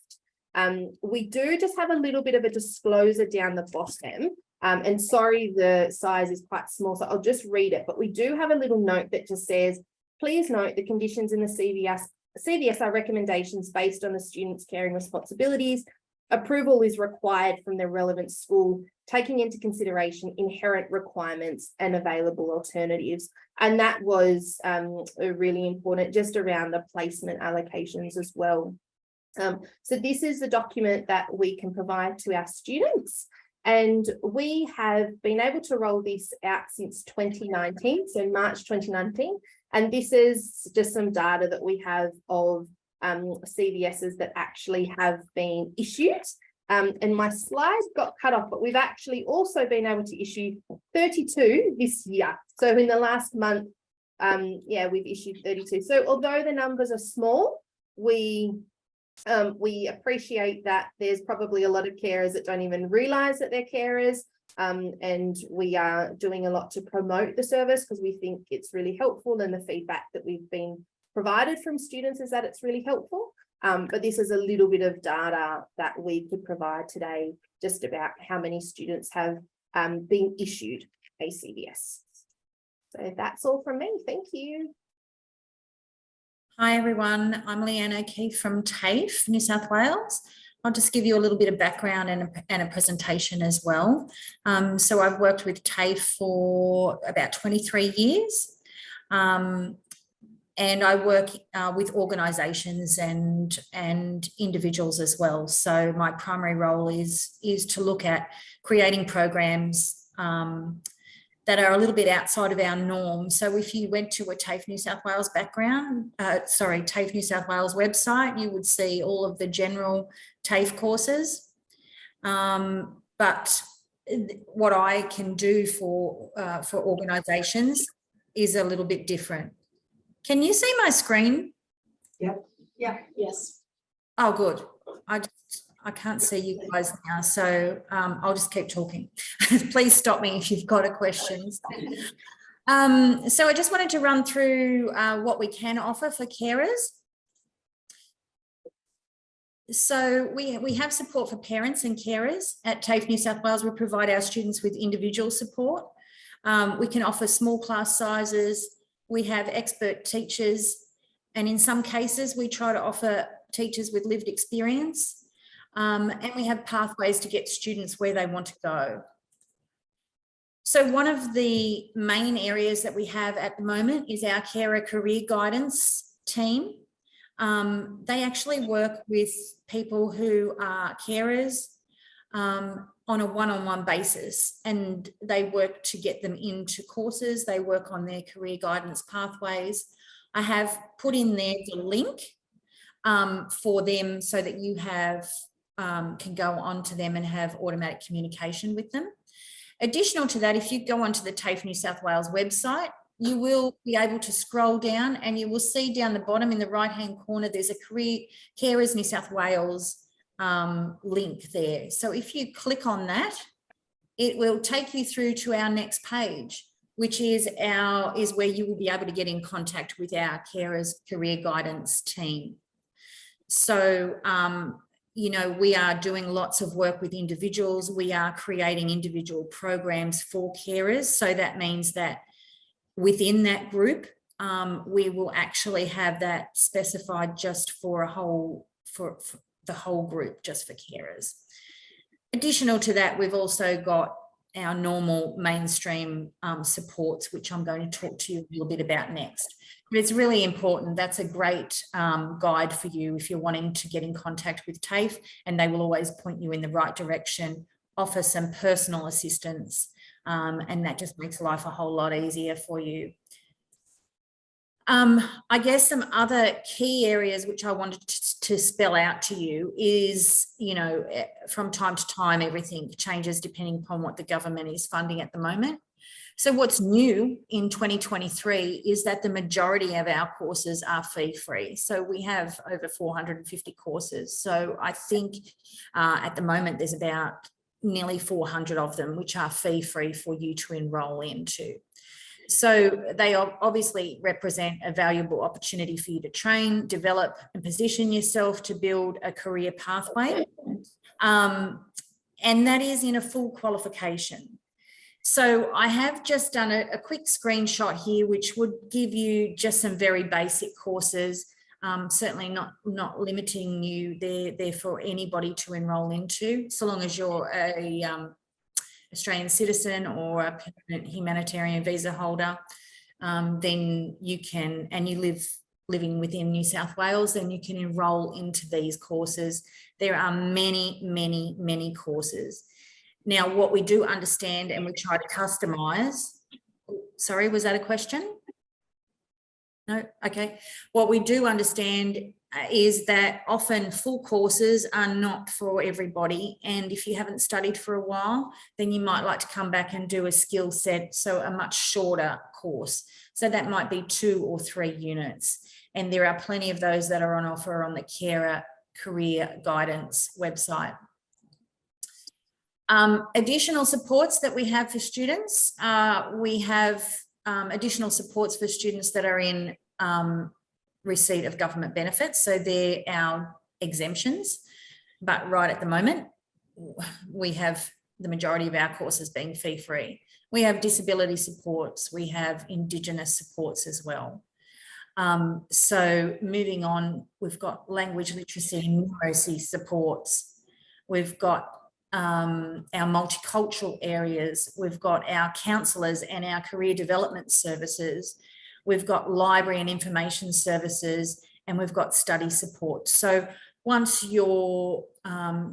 We do just have a little bit of a disclosure down the bottom. And sorry, the size is quite small, so I'll just read it. But we do have a little note that just says, please note the conditions in the CVS are recommendations based on the student's caring responsibilities. Approval is required from the relevant school, taking into consideration inherent requirements and available alternatives. And that was really important just around the placement allocations as well. So this is the document that we can provide to our students. And we have been able to roll this out since 2019, so March 2019. And this is just some data that we have of CVSs that actually have been issued. And my slides got cut off, but we've actually also been able to issue 32 this year. So in the last month, we've issued 32. So although the numbers are small, we appreciate that there's probably a lot of carers that don't even realise that they're carers. And we are doing a lot to promote the service because we think it's really helpful, and the feedback that we've been provided from students is that it's really helpful. But this is a little bit of data that we could provide today just about how many students have been issued a CVS. So that's all from me. Thank you. Hi everyone, I'm Leanne O'Keefe from TAFE, New South Wales. I'll just give you a little bit of background and a presentation as well. So I've worked with TAFE for about 23 years. And I work with organisations and individuals as well. So my primary role is to look at creating programs that are a little bit outside of our norm. So if you went to a TAFE New South Wales TAFE New South Wales website, you would see all of the general TAFE courses. But what I can do for organisations is a little bit different. Can you see my screen? Yep. Yeah. Yes. Oh, good. I can't see you guys now, so I'll just keep talking. Please stop me if you've got a question. So I just wanted to run through what we can offer for carers. So we have support for parents and carers. At TAFE New South Wales, we provide our students with individual support. We can offer small class sizes. We have expert teachers, and in some cases, we try to offer teachers with lived experience. And we have pathways to get students where they want to go. So one of the main areas that we have at the moment is our carer career guidance team. They actually work with people who are carers on a one-on-one basis, and they work to get them into courses. They work on their career guidance pathways. I have put in there the link for them so that you have can go on to them and have automatic communication with them. Additional to that, if you go onto the TAFE New South Wales website, you will be able to scroll down and you will see down the bottom in the right-hand corner, there's a Career Carers New South Wales link there. So if you click on that, it will take you through to our next page, which is where you will be able to get in contact with our carers career guidance team. So, you know, we are doing lots of work with individuals. We are creating individual programs for carers. So that means that within that group, we will actually have that specified just for for the whole group, just for carers. Additional to that, we've also got our normal mainstream supports, which I'm going to talk to you a little bit about next. But it's really important. That's a great guide for you if you're wanting to get in contact with TAFE, and they will always point you in the right direction, offer some personal assistance, and that just makes life a whole lot easier for you. I guess some other key areas which I wanted to spell out to you is, you know, from time to time, everything changes depending upon what the government is funding at the moment. So what's new in 2023 is that the majority of our courses are fee-free. So we have over 450 courses. So I think at the moment there's about nearly 400 of them which are fee-free for you to enroll into. So they obviously represent a valuable opportunity for you to train, develop and position yourself to build a career pathway. And that is in a full qualification. So I have just done a quick screenshot here, which would give you just some very basic courses, certainly not limiting you. They're for anybody to enroll into, so long as you're a Australian citizen or a permanent humanitarian visa holder, then you can, and you living within New South Wales, then you can enroll into these courses. There are many, many, many courses. Now, what we do understand, and we try to customise, sorry, was that a question? No, okay. What we do understand is that often full courses are not for everybody. And if you haven't studied for a while, then you might like to come back and do a skill set, so a much shorter course. So that might be 2 or 3 units. And there are plenty of those that are on offer on the Carer Career Guidance website. Additional supports that we have for students. We have additional supports for students that are in receipt of government benefits. So they're our exemptions, but right at the moment, we have the majority of our courses being fee-free. We have disability supports, we have Indigenous supports as well. So moving on, we've got language literacy and numeracy supports. We've got our multicultural areas. We've got our counsellors and our career development services. We've got library and information services, and we've got study support. So once you're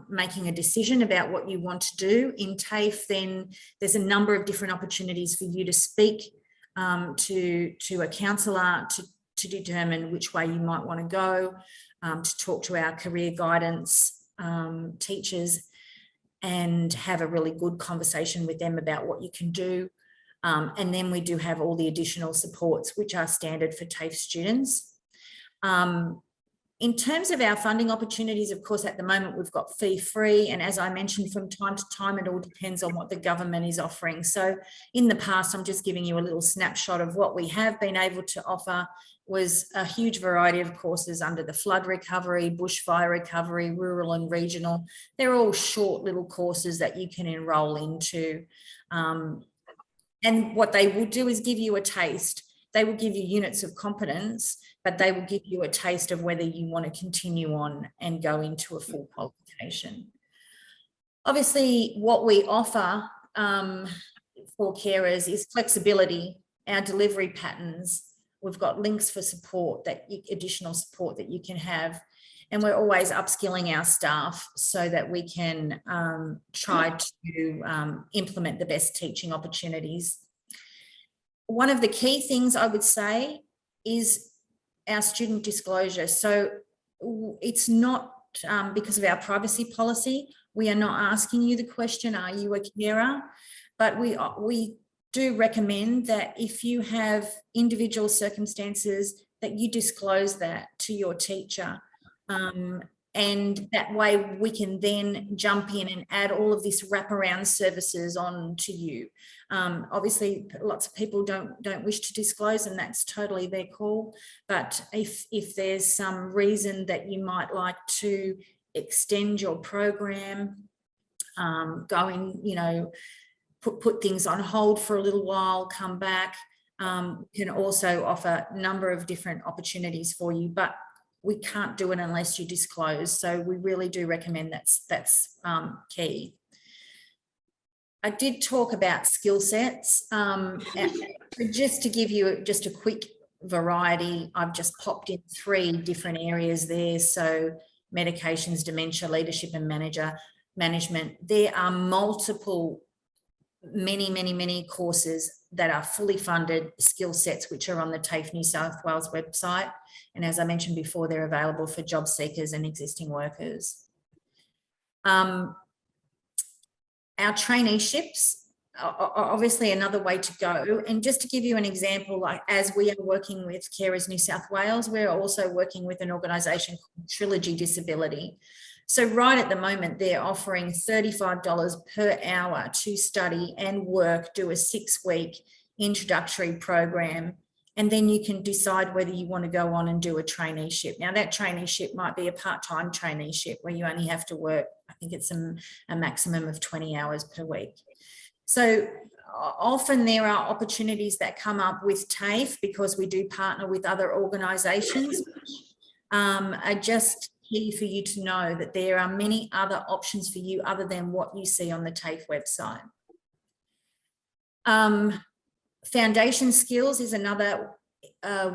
making a decision about what you want to do in TAFE, then there's a number of different opportunities for you to speak to a counsellor to determine which way you might want to go, to talk to our career guidance teachers and have a really good conversation with them about what you can do. And then we do have all the additional supports which are standard for TAFE students. In terms of our funding opportunities, of course, at the moment we've got fee-free, and as I mentioned, from time to time it all depends on what the government is offering. So in the past, I'm just giving you a little snapshot of what we have been able to offer was a huge variety of courses under the flood recovery, bushfire recovery, rural and regional. They're all short little courses that you can enrol into. And what they will do is give you a taste. They will give you units of competence, but they will give you a taste of whether you want to continue on and go into a full qualification. Obviously, what we offer for carers is flexibility, our delivery patterns. We've got links for support, additional support that you can have. And we're always upskilling our staff so that we can try to implement the best teaching opportunities. One of the key things I would say is our student disclosure. So it's not because of our privacy policy, we are not asking you the question, are you a carer? But we do recommend that if you have individual circumstances that you disclose that to your teacher. And that way we can then jump in and add all of this wraparound services on to you. Obviously, lots of people don't wish to disclose, and that's totally their call. But if there's some reason that you might like to extend your program, put things on hold for a little while, come back, can also offer a number of different opportunities for you. But we can't do it unless you disclose. So we really do recommend that's key. I did talk about skill sets. Just to give you just a quick variety, I've just popped in 3 different areas there. So medications, dementia, leadership and management. There are many courses that are fully funded skill sets, which are on the TAFE New South Wales website. And as I mentioned before, they're available for job seekers and existing workers. Our traineeships are obviously another way to go. And just to give you an example, like as we are working with Carers New South Wales, we're also working with an organisation called Trilogy Disability. So right at the moment, they're offering $35 per hour to study and work, do a 6-week introductory program, and then you can decide whether you want to go on and do a traineeship. Now, that traineeship might be a part-time traineeship where you only have to work, I think it's a maximum of 20 hours per week. So often there are opportunities that come up with TAFE because we do partner with other organisations. Are just key for you to know that there are many other options for you other than what you see on the TAFE website. Foundation skills is another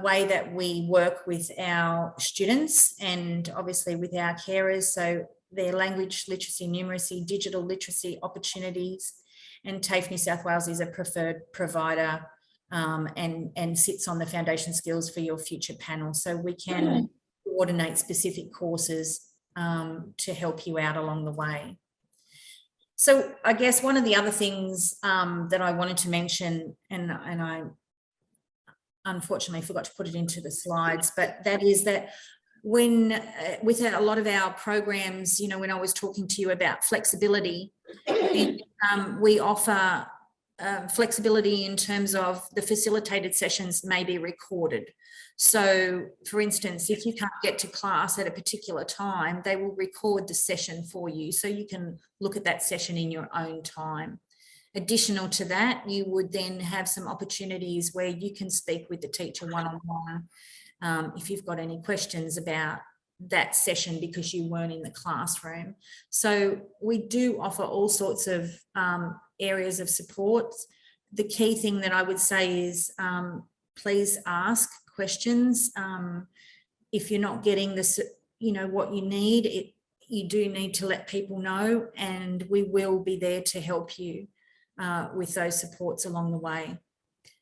way that we work with our students and obviously with our carers. So their language literacy, numeracy, digital literacy opportunities, and TAFE New South Wales is a preferred provider and sits on the foundation skills for your future panel. So we can coordinate specific courses to help you out along the way. So I guess one of the other things that I wanted to mention, and I unfortunately forgot to put it into the slides, but that is that when with a lot of our programs, you know, when I was talking to you about flexibility, we offer flexibility in terms of the facilitated sessions may be recorded. So for instance, if you can't get to class at a particular time, they will record the session for you so you can look at that session in your own time. Additional to that, you would then have some opportunities where you can speak with the teacher one-on-one if you've got any questions about that session because you weren't in the classroom. So we do offer all sorts of areas of support. The key thing that I would say is please ask questions. If you're not getting this, you know, what you need, you do need to let people know, and we will be there to help you with those supports along the way.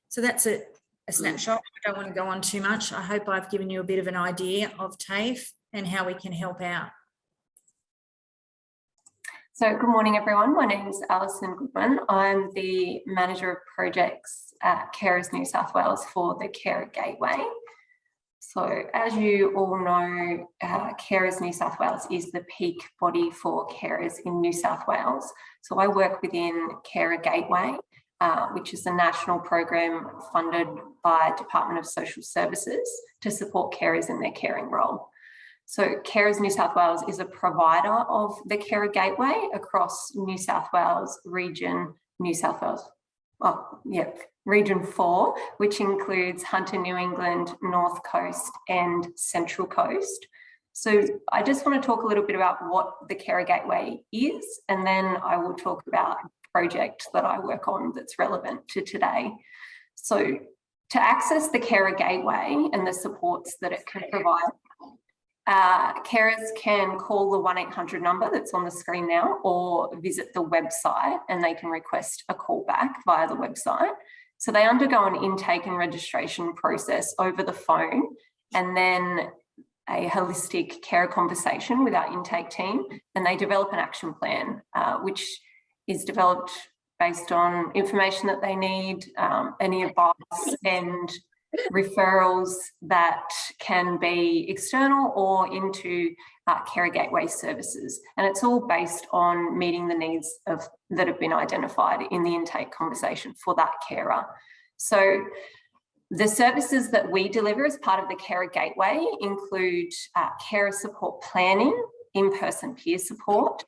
So that's a snapshot. I don't want to go on too much. I hope I've given you a bit of an idea of TAFE and how we can help out. So good morning, everyone. My name is Alison Goodman. I'm the Manager of Projects at Carers New South Wales for the Carer Gateway. So as you all know, Carers New South Wales is the peak body for carers in New South Wales. So I work within Carer Gateway, which is a national program funded by Department of Social Services to support carers in their caring role. So Carers New South Wales is a provider of the Carer Gateway across New South Wales region, Region 4, which includes Hunter, New England, North Coast and Central Coast. So I just want to talk a little bit about what the Carer Gateway is, and then I will talk about a project that I work on that's relevant to today. So to access the Carer Gateway and the supports that it can provide, carers can call the 1-800 number that's on the screen now, or visit the website and they can request a call back via the website. So they undergo an intake and registration process over the phone, and then a holistic carer conversation with our intake team, and they develop an action plan, which is developed based on information that they need, any advice and referrals that can be external or into Carer Gateway services. And it's all based on meeting the needs that have been identified in the intake conversation for that carer. So the services that we deliver as part of the Carer Gateway include carer support planning, in-person peer support,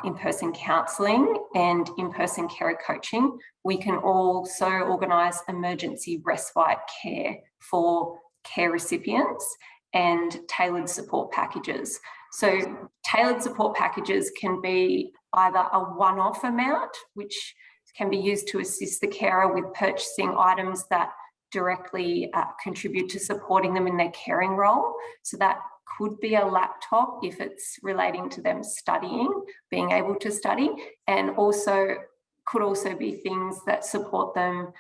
in-person counselling and in-person carer coaching. We can also organise emergency respite care for care recipients and tailored support packages. So tailored support packages can be either a one-off amount, which can be used to assist the carer with purchasing items that directly contribute to supporting them in their caring role. So that could be a laptop if it's relating to them studying, being able to study, and also could also be things that support them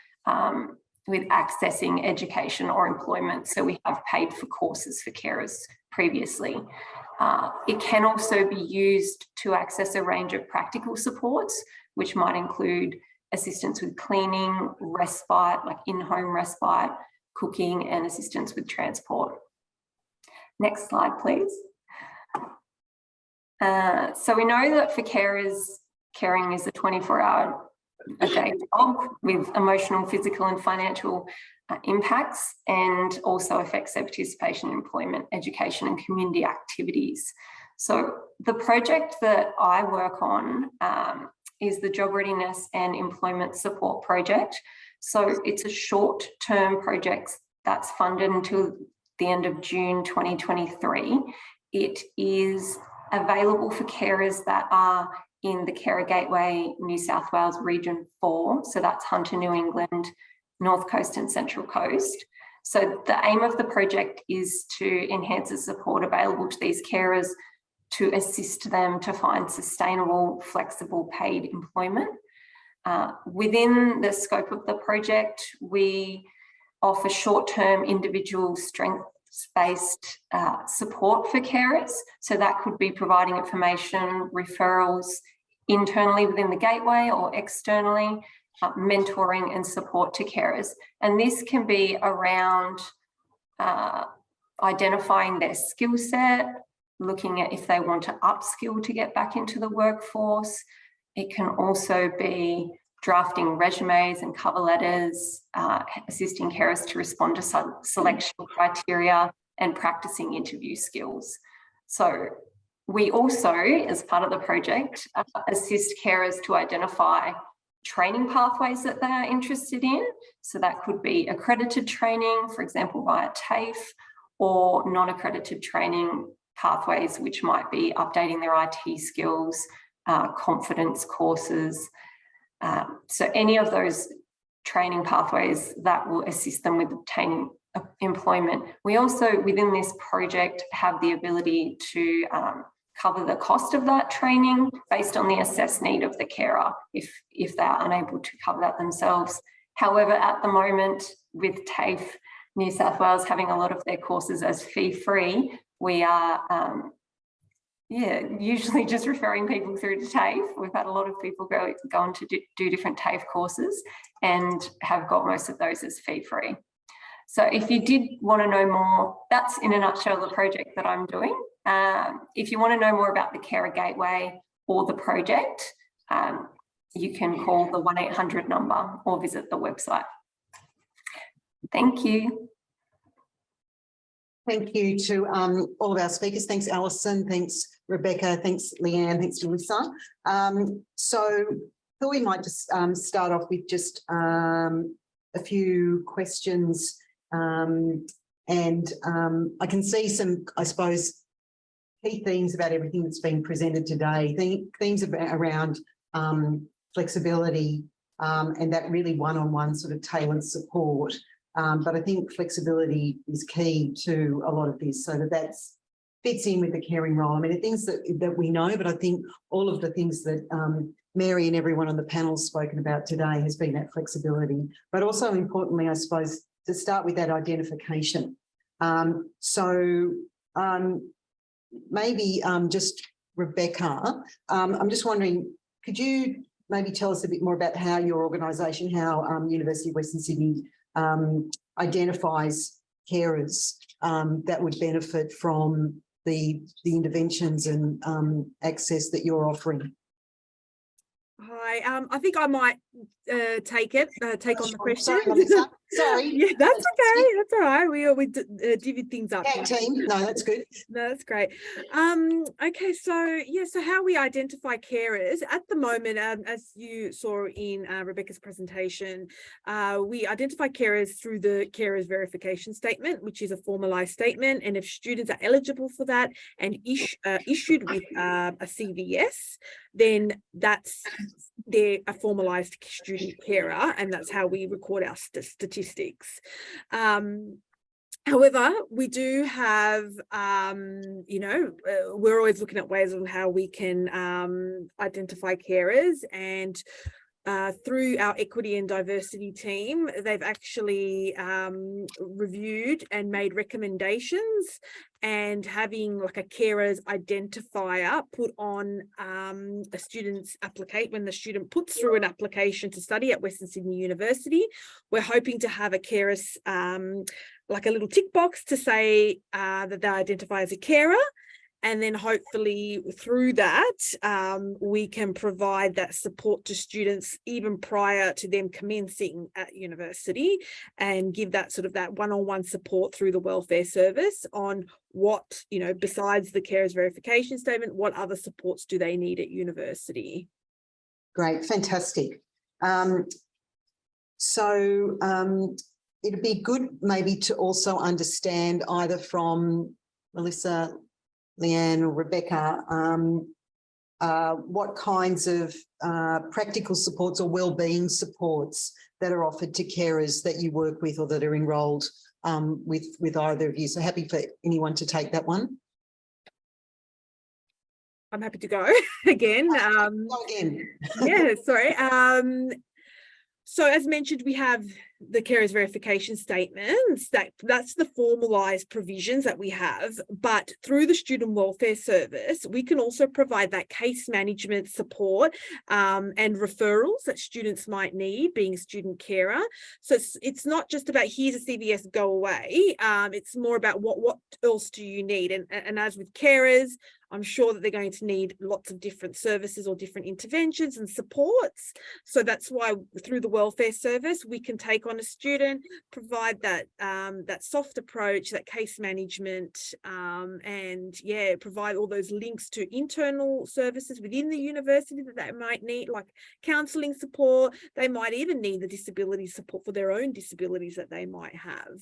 with accessing education or employment. So we have paid for courses for carers previously. It can also be used to access a range of practical supports, which might include assistance with cleaning, respite, like in-home respite, cooking, and assistance with transport. Next slide, please. So we know that for carers, caring is a 24-hour-a-day job with emotional, physical, and financial impacts, and also affects their participation in employment, education, and community activities. So the project that I work on is the Job Readiness and Employment Support Project. So it's a short-term project that's funded until the end of June 2023. It is available for carers that are in the Carer Gateway New South Wales Region 4. So that's Hunter, New England, North Coast and Central Coast. So the aim of the project is to enhance the support available to these carers to assist them to find sustainable, flexible paid employment. Within the scope of the project, we offer short-term individual strengths-based support for carers. So that could be providing information, referrals internally within the gateway or externally, mentoring and support to carers. And this can be around identifying their skill set, looking at if they want to upskill to get back into the workforce. It can also be drafting resumes and cover letters, assisting carers to respond to selection criteria, and practicing interview skills. So we also, as part of the project, assist carers to identify training pathways that they are interested in. So that could be accredited training, for example, via TAFE, or non-accredited training pathways, which might be updating their IT skills, confidence courses. So any of those training pathways that will assist them with obtaining employment. We also, within this project, have the ability to cover the cost of that training based on the assessed need of the carer if they are unable to cover that themselves. However, at the moment, with TAFE New South Wales having a lot of their courses as fee-free, we are usually just referring people through to TAFE. We've had a lot of people go on to do different TAFE courses and have got most of those as fee-free. So if you did want to know more, that's in a nutshell the project that I'm doing. If you want to know more about the Carer Gateway or the project, you can call the 1-800 number or visit the website. Thank you. Thank you to all of our speakers. Thanks, Alison. Thanks, Rebecca. Thanks, Leanne. Thanks, Melissa. So I thought we might just start off with just a few questions. I can see some, I suppose, key themes about everything that's been presented today. Themes around flexibility and that really one-on-one sort of tailored support. But I think flexibility is key to a lot of this, so that fits in with the caring role. I mean, the things that we know, but I think all of the things that Mary and everyone on the panel has spoken about today has been that flexibility. But also importantly, I suppose, to start with that identification. Maybe just Rebecca, I'm just wondering, could you maybe tell us a bit more about how your organisation, how University of Western Sydney identifies carers that would benefit from the interventions and access that you're offering? Hi, I think I might take on the question. Sorry, Melissa. Sorry. Yeah, that's okay. That's all right. We divvy things up. Yeah, team. No, that's good. No, that's great. Okay, so yeah, so how we identify carers at the moment, as you saw in Rebecca's presentation, we identify carers through the carers verification statement, which is a formalized statement, and if students are eligible for that and issued with a CVS, then they're a formalized student carer, and that's how we record our statistics. However, we do have, we're always looking at ways on how we can identify carers, and through our equity and diversity team, they've actually reviewed and made recommendations, and having like a carers identifier put on a student's application. When the student puts through an application to study at Western Sydney University, we're hoping to have a carers like a little tick box to say that they identify as a carer. And then hopefully through that, we can provide that support to students even prior to them commencing at university, and give that sort of that one-on-one support through the welfare service on what, besides the carers verification statement, what other supports do they need at university. Great, fantastic. It'd be good maybe to also understand either from Melissa, Leanne or Rebecca, what kinds of practical supports or wellbeing supports that are offered to carers that you work with or that are enrolled with either of you. So happy for anyone to take that one. I'm happy to go again. Go again. Yeah, sorry. So as mentioned, we have the carers verification statements. That's the formalised provisions that we have. But through the student welfare service, we can also provide that case management support and referrals that students might need, being a student carer. So it's not just about here's a CVS, go away. It's more about what else do you need? And as with carers, I'm sure that they're going to need lots of different services or different interventions and supports. So that's why through the welfare service, we can take on a student, provide that that soft approach, that case management, and yeah, provide all those links to internal services within the university that they might need, like counselling support. They might even need the disability support for their own disabilities that they might have.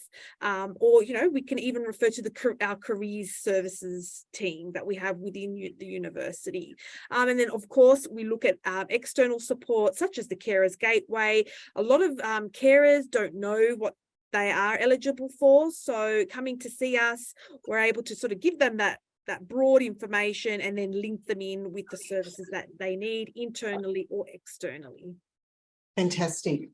Or, we can even refer to our careers services team that we have within the university. And then of course we look at external support such as the Carers Gateway. A lot of carers don't know what they are eligible for, so coming to see us, we're able to sort of give them that broad information and then link them in with the services that they need internally or externally. Fantastic.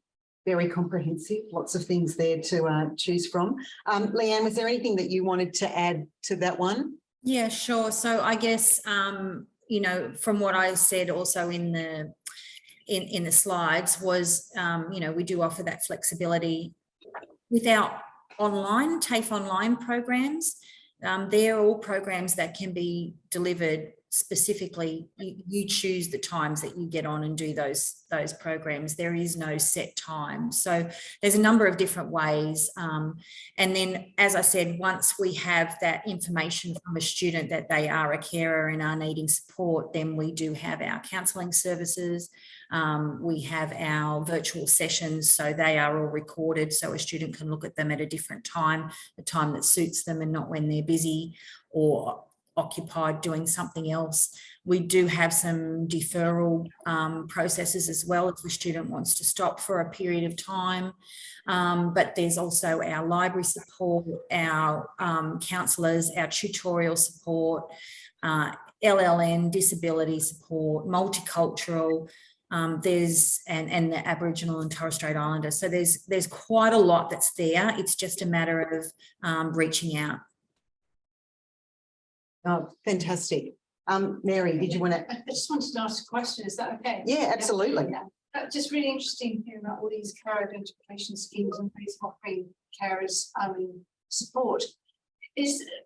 Very comprehensive, lots of things there to choose from. Leanne, was there anything that you wanted to add to that one? Yeah, sure. So I guess, from what I said also in the slides was, we do offer that flexibility with our TAFE online programs. They're all programs that can be delivered specifically. You choose the times that you get on and do those programs. There is no set time. So there's a number of different ways. And then, as I said, once we have that information from a student that they are a carer and are needing support, then we do have our counselling services. We have our virtual sessions, so they are all recorded, so a student can look at them at a different time, the time that suits them and not when they're busy or occupied doing something else. We do have some deferral processes as well if the student wants to stop for a period of time. But there's also our library support, our counsellors, our tutorial support, LLN, disability support, multicultural, there's and the Aboriginal and Torres Strait Islander. So there's quite a lot that's there. It's just a matter of reaching out. Oh, fantastic. Mary, did you want to? I just wanted to ask a question. Is that okay? Yeah, absolutely. Yeah. Just really interesting hearing about all these care identification schemes and ways of offering carers support.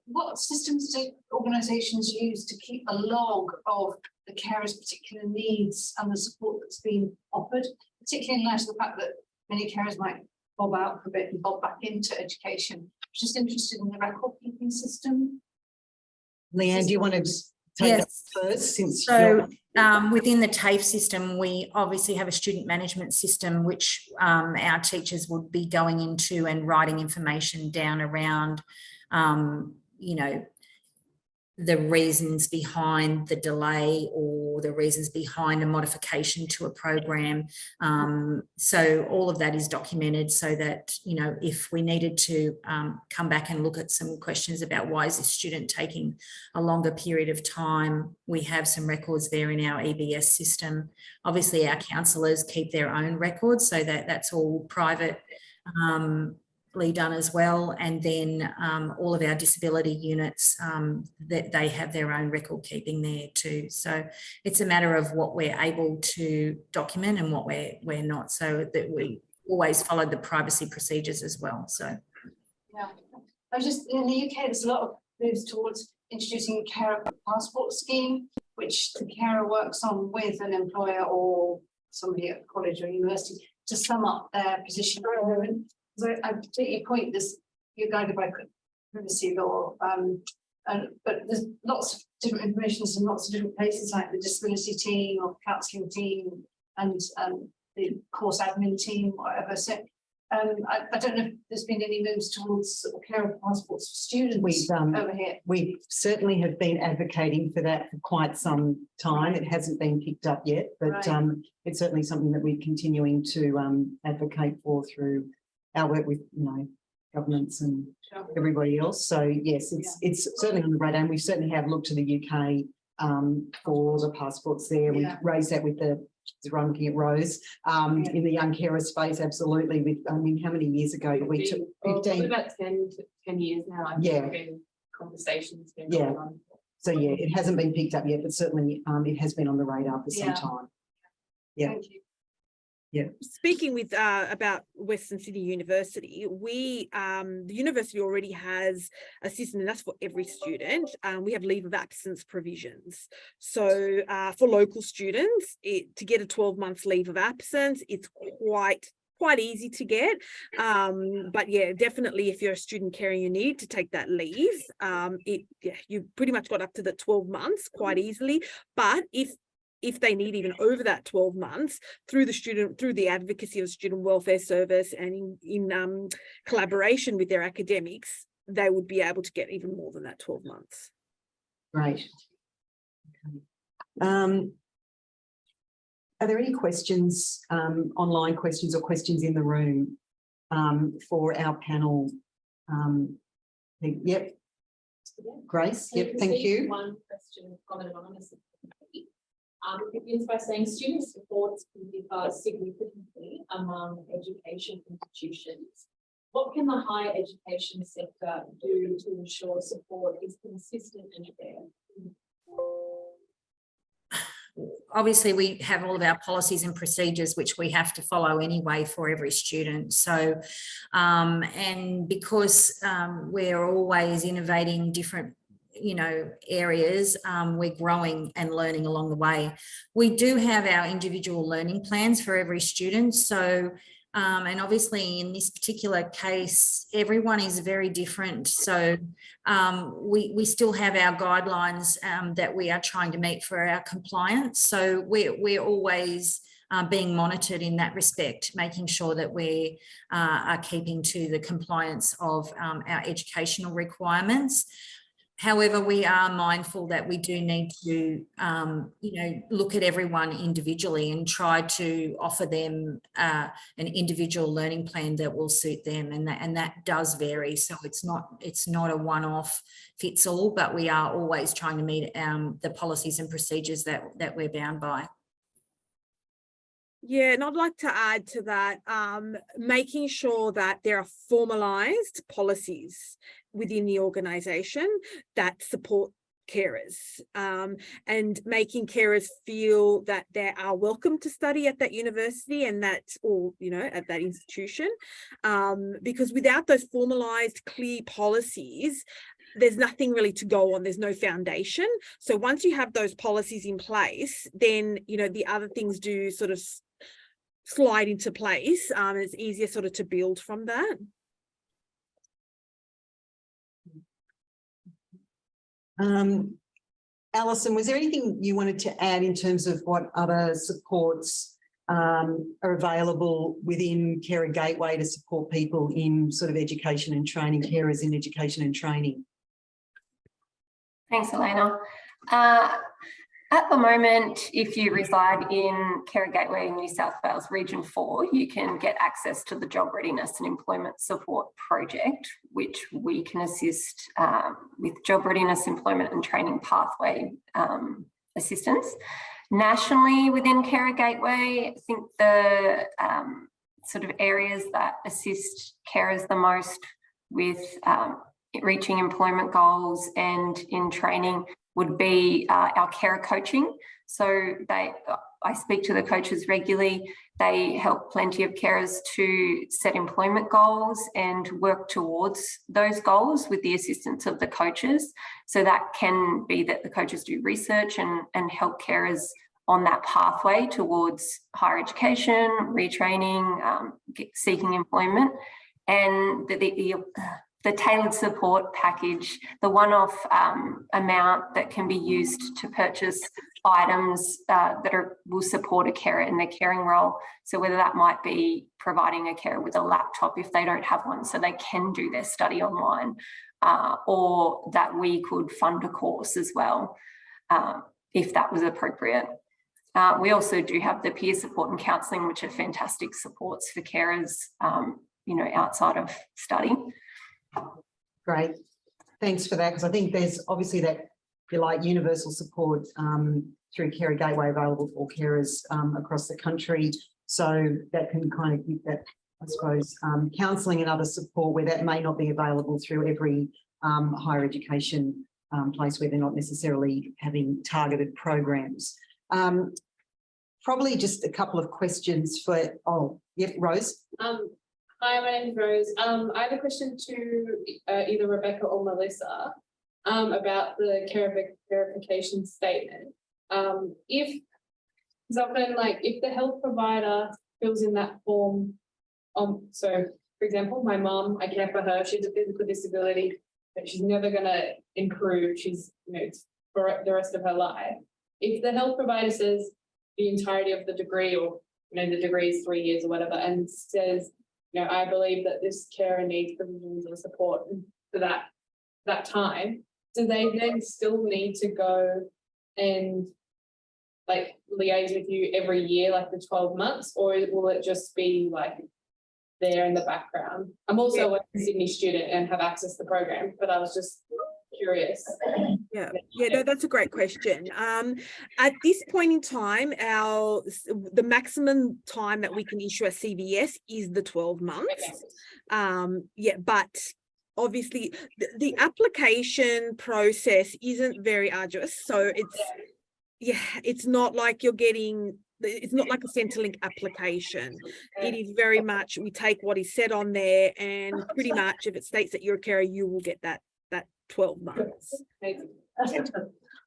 What systems do organisations use to keep a log of the carers' particular needs and the support that's been offered, particularly in light of the fact that many carers might bob out for a bit and bob back into education? Just interested in the record keeping system. Leanne, do you want to take that first? Since so within the TAFE system, we obviously have a student management system, which our teachers would be going into and writing information down around, you know, the reasons behind the delay or the reasons behind a modification to a program. So all of that is documented so that, you know, if we needed to come back and look at some questions about why is this student taking a longer period of time, we have some records there in our EBS system. Obviously, our counsellors keep their own records, so that's all private done as well, and then all of our disability units, that they have their own record keeping there too. So it's a matter of what we're able to document and what we're not, so that we always follow the privacy procedures as well. So yeah, I was just in the UK, there's a lot of moves towards introducing a carer passport scheme, which the carer works on with an employer or somebody at college or university to sum up their position. So I take your point, this you're guided by privacy law, but there's lots of different information in lots of different places, like the disability team or counselling team and the course admin team, whatever. So I don't know if there's been any moves towards sort of carer passports for students over here. We certainly have been advocating for that for quite some time. It hasn't been picked up yet, but it's certainly something that we're continuing to advocate for through our work with, you know, governments and everybody else. So yes, it's certainly on the radar, and we certainly have looked to the UK for the passports there. We've raised that with the I'm looking at Rose in the young carer space. Absolutely. With I mean, how many years ago we took 15? About 10 years now. I think there have been conversations going on. So yeah, it hasn't been picked up yet, but certainly it has been on the radar for some time. Yeah. Thank you. Yeah. Speaking with about Western Sydney University, the university already has a system, and that's for every student. We have leave of absence provisions. So for local students, to get a 12-month leave of absence, it's quite easy to get. But yeah, definitely if you're a student carrying you need to take that leave, you pretty much got up to the 12 months quite easily. But if they need even over that 12 months through the advocacy of Student Welfare Service and in collaboration with their academics, they would be able to get even more than that 12 months. Great. Okay. Are there any questions, online questions or questions in the room for our panel? Yep. Grace, yep, thank you. One question from an anonymous. It begins by saying student supports can differ significantly among education institutions. What can the higher education sector do to ensure support is consistent and fair? Obviously, we have all of our policies and procedures which we have to follow anyway for every student. So, and because we're always innovating different areas, we're growing and learning along the way. We do have our individual learning plans for every student. So, and obviously in this particular case, everyone is very different. So we still have our guidelines that we are trying to meet for our compliance. So we're always being monitored in that respect, making sure that we are keeping to the compliance of our educational requirements. However, we are mindful that we do need to, look at everyone individually and try to offer them an individual learning plan that will suit them, and that does vary. So it's not a one-off fits all, but we are always trying to meet the policies and procedures that we're bound by. Yeah, and I'd like to add to that, making sure that there are formalised policies within the organisation that support carers, and making carers feel that they are welcome to study at that university and at that institution, because without those formalised clear policies, there's nothing really to go on. There's no foundation. So once you have those policies in place, then, you know, the other things do sort of slide into place. It's easier sort of to build from that. Alison, was there anything you wanted to add in terms of what other supports are available witin Carer Gateway to support people in sort of education and training, carers in education and training? Thanks, Elena. At the moment, if you reside in Carer Gateway in New South Wales Region 4, you can get access to the Job Readiness and Employment Support Project, which we can assist with job readiness, employment and training pathway assistance. Nationally, within Carer Gateway, I think the sort of areas that assist carers the most with reaching employment goals and in training would be our carer coaching. So I speak to the coaches regularly. They help plenty of carers to set employment goals and work towards those goals with the assistance of the coaches. So that can be that the coaches do research and help carers on that pathway towards higher education, retraining, seeking employment. And the tailored support package, the one-off amount that can be used to purchase items that will support a carer in their caring role. So whether that might be providing a carer with a laptop if they don't have one so they can do their study online, or that we could fund a course as well, if that was appropriate. We also do have the peer support and counselling, which are fantastic supports for carers, you know, outside of study. Great. Thanks for that, because I think there's obviously that, if you like, universal support through Carer Gateway available for carers across the country. So that can kind of give that, I suppose, counselling and other support where that may not be available through every higher education place where they're not necessarily having targeted programs. Probably just a couple of questions for, Rose. Hi, my name is Rose. I have a question to either Rebecca or Melissa about the verification statement. If the health provider fills in that form, so for example, my mum, I care for her, she's a physical disability, but she's never going to improve. She's, you know, for the rest of her life. If the health provider says the entirety of the degree, or you know, the degree is 3 years or whatever, and says, you know, I believe that this carer needs provisions of support for that time, do they then still need to go and like liaise with you every year, like the 12 months, or will it just be like there in the background? I'm also a Sydney student and have access to the program, but I was just curious. Yeah, no, that's a great question. At this point in time, the maximum time that we can issue a CVS is the 12 months. Yeah, but obviously the application process isn't very arduous, so it's not like you're getting. It's not like a Centrelink application. It is very much, we take what is said on there, and pretty much if it states that you're a carer, you will get that 12 months.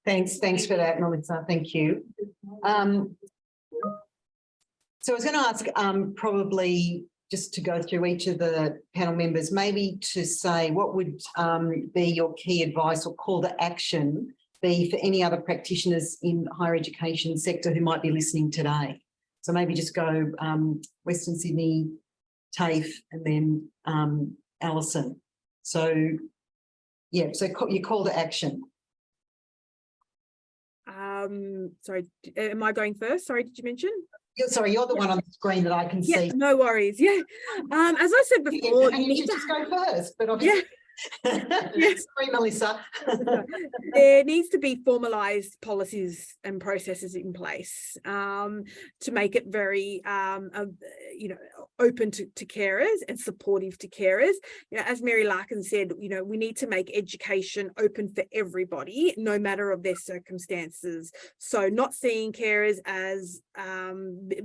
Thanks for that, Melissa. Thank you. So I was going to ask probably just to go through each of the panel members, maybe to say what would be your key advice or call to action be for any other practitioners in the higher education sector who might be listening today. So maybe just go Western Sydney, TAFE, and then Alison. So yeah, so your call to action. Sorry, am I going first? Sorry, did you mention? Sorry, you're the one on the screen that I can see. No worries. Yeah. As I said before, you need to just go first, but obviously. Sorry, Melissa. There needs to be formalised policies and processes in place to make it very, you know, open to carers and supportive to carers. You know, as Mary Larkin said, you know, we need to make education open for everybody, no matter of their circumstances. So not seeing carers as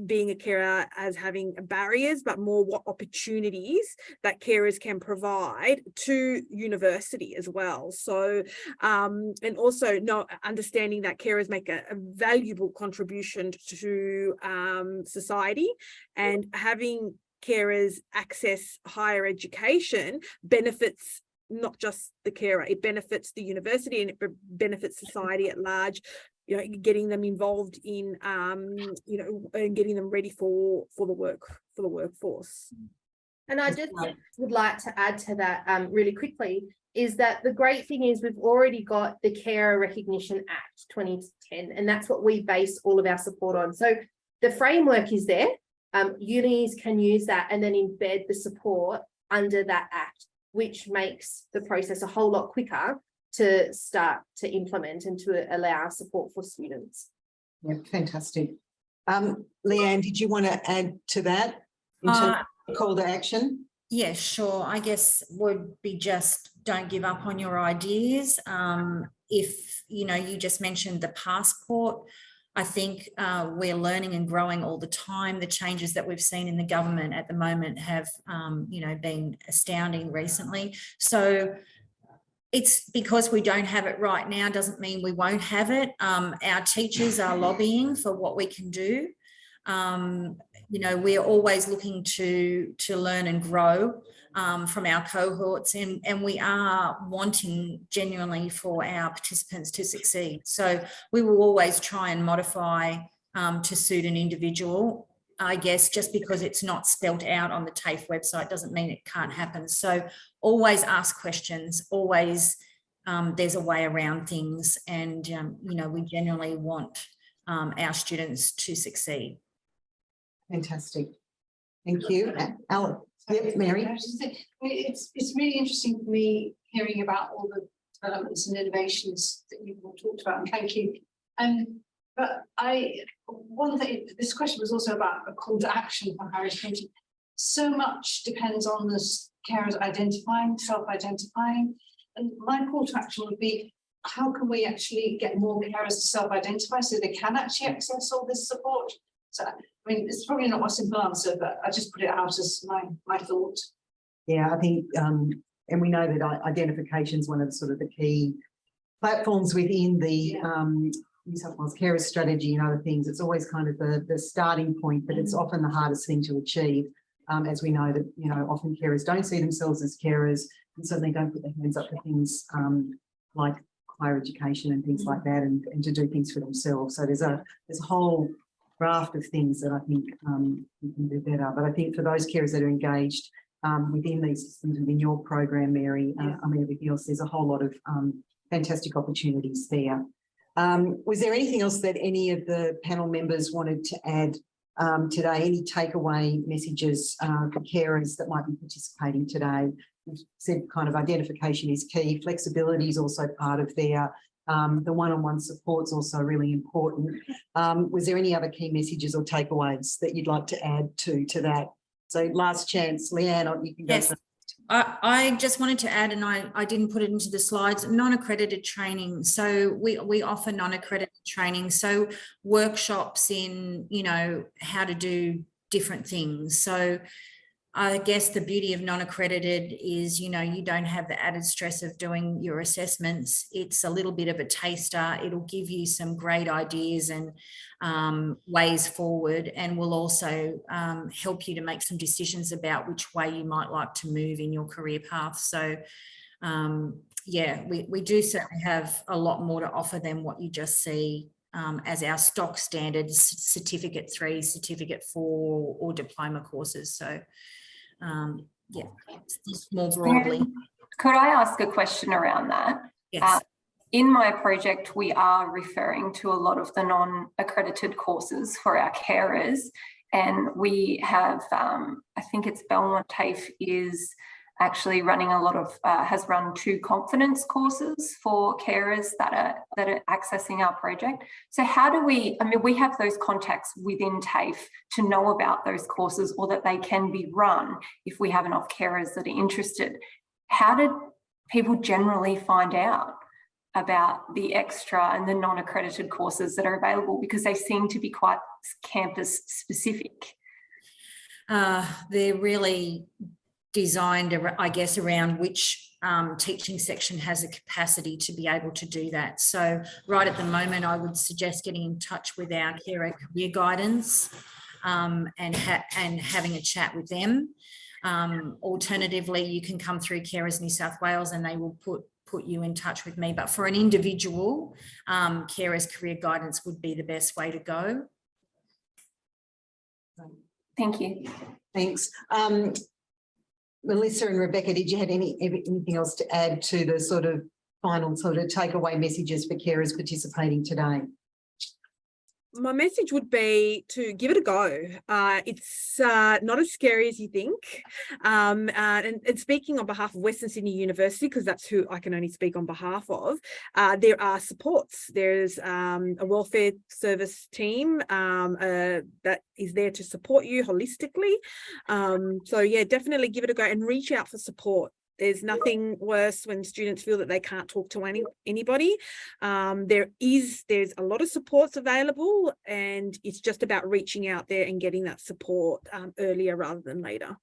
being a carer as having barriers, but more what opportunities that carers can provide to university as well. So and also understanding that carers make a valuable contribution to society, and having carers access higher education benefits not just the carer, it benefits the university and it benefits society at large, you know, getting them involved in you know, and getting them ready for the workforce. And I just would like to add to that really quickly, is that the great thing is we've already got the Carer Recognition Act 2010, and that's what we base all of our support on. So the framework is there. Unis can use that and then embed the support under that act, which makes the process a whole lot quicker to start to implement and to allow support for students. Yeah, fantastic. Leanne, did you want to add to that in terms of call to action? Yeah, sure. I guess would be just don't give up on your ideas. If, you know, you just mentioned the passport, I think we're learning and growing all the time. The changes that we've seen in the government at the moment have, you know, been astounding recently. So it's because we don't have it right now doesn't mean we won't have it. Our teachers are lobbying for what we can do. You know, we're always looking to learn and grow from our cohorts, and we are wanting genuinely for our participants to succeed. So we will always try and modify to suit an individual. I guess just because it's not spelt out on the TAFE website doesn't mean it can't happen. So always ask questions, always there's a way around things, and you know, we genuinely want our students to succeed. Fantastic. Thank you. Alan. Yep, Mary. It's really interesting for me hearing about all the developments and innovations that you've all talked about, and thank you. But one thing, this question was also about a call to action for higher education. So much depends on the carers identifying, self-identifying, and my call to action would be, how can we actually get more carers to self-identify so they can actually access all this support? So, I mean, it's probably not a simple answer, but I just put it out as my thought. Yeah, I think, and we know that identification is one of the sort of the key platforms within the New South Wales Carers Strategy and other things. It's always kind of the starting point, but it's often the hardest thing to achieve, as we know that, you know, often carers don't see themselves as carers and certainly don't put their hands up for things like higher education and things like that, and to do things for themselves. So there's a whole raft of things that I think we can do better. But I think for those carers that are engaged within these systems, within your program, Mary, I mean, everything else, there's a whole lot of fantastic opportunities there. Was there anything else that any of the panel members wanted to add today? Any takeaway messages for carers that might be participating today? We've said kind of identification is key. Flexibility is also part of there. The one-on-one support is also really important. Was there any other key messages or takeaways that you'd like to add to that? So last chance, Leanne, you can go. Yes. I just wanted to add, and I didn't put it into the slides, non-accredited training. So we offer non-accredited training. So workshops in, you know, how to do different things. So I guess the beauty of non-accredited is, you know, you don't have the added stress of doing your assessments. It's a little bit of a taster. It'll give you some great ideas and ways forward, and will also help you to make some decisions about which way you might like to move in your career path. So yeah, we do certainly have a lot more to offer than what you just see as our stock standard Certificate 3, Certificate 4 or diploma courses. So yeah, more broadly. Could I ask a question around that? Yes. In my project, we are referring to a lot of the non-accredited courses for our carers, and we have, I think it's Belmont TAFE is actually running a lot of, has run 2 confidence courses for carers that are accessing our project. So how do we, I mean, we have those contacts within TAFE to know about those courses, or that they can be run if we have enough carers that are interested. How did people generally find out about the extra and the non-accredited courses that are available? Because they seem to be quite campus specific. They're really designed, I guess, around which teaching section has a capacity to be able to do that. So right at the moment, I would suggest getting in touch with our carer career guidance and having a chat with them. Alternatively, you can come through Carers New South Wales and they will put you in touch with me. But for an individual, carers career guidance would be the best way to go. Thank you. Thanks. Melissa and Rebecca, did you have anything else to add to the sort of final sort of takeaway messages for carers participating today? My message would be to give it a go. It's not as scary as you think. And speaking on behalf of Western Sydney University, because that's who I can only speak on behalf of, there are supports. There's a welfare service team that is there to support you holistically. So yeah, definitely give it a go and reach out for support. There's nothing worse when students feel that they can't talk to anybody. There's a lot of supports available, and it's just about reaching out there and getting that support earlier rather than later.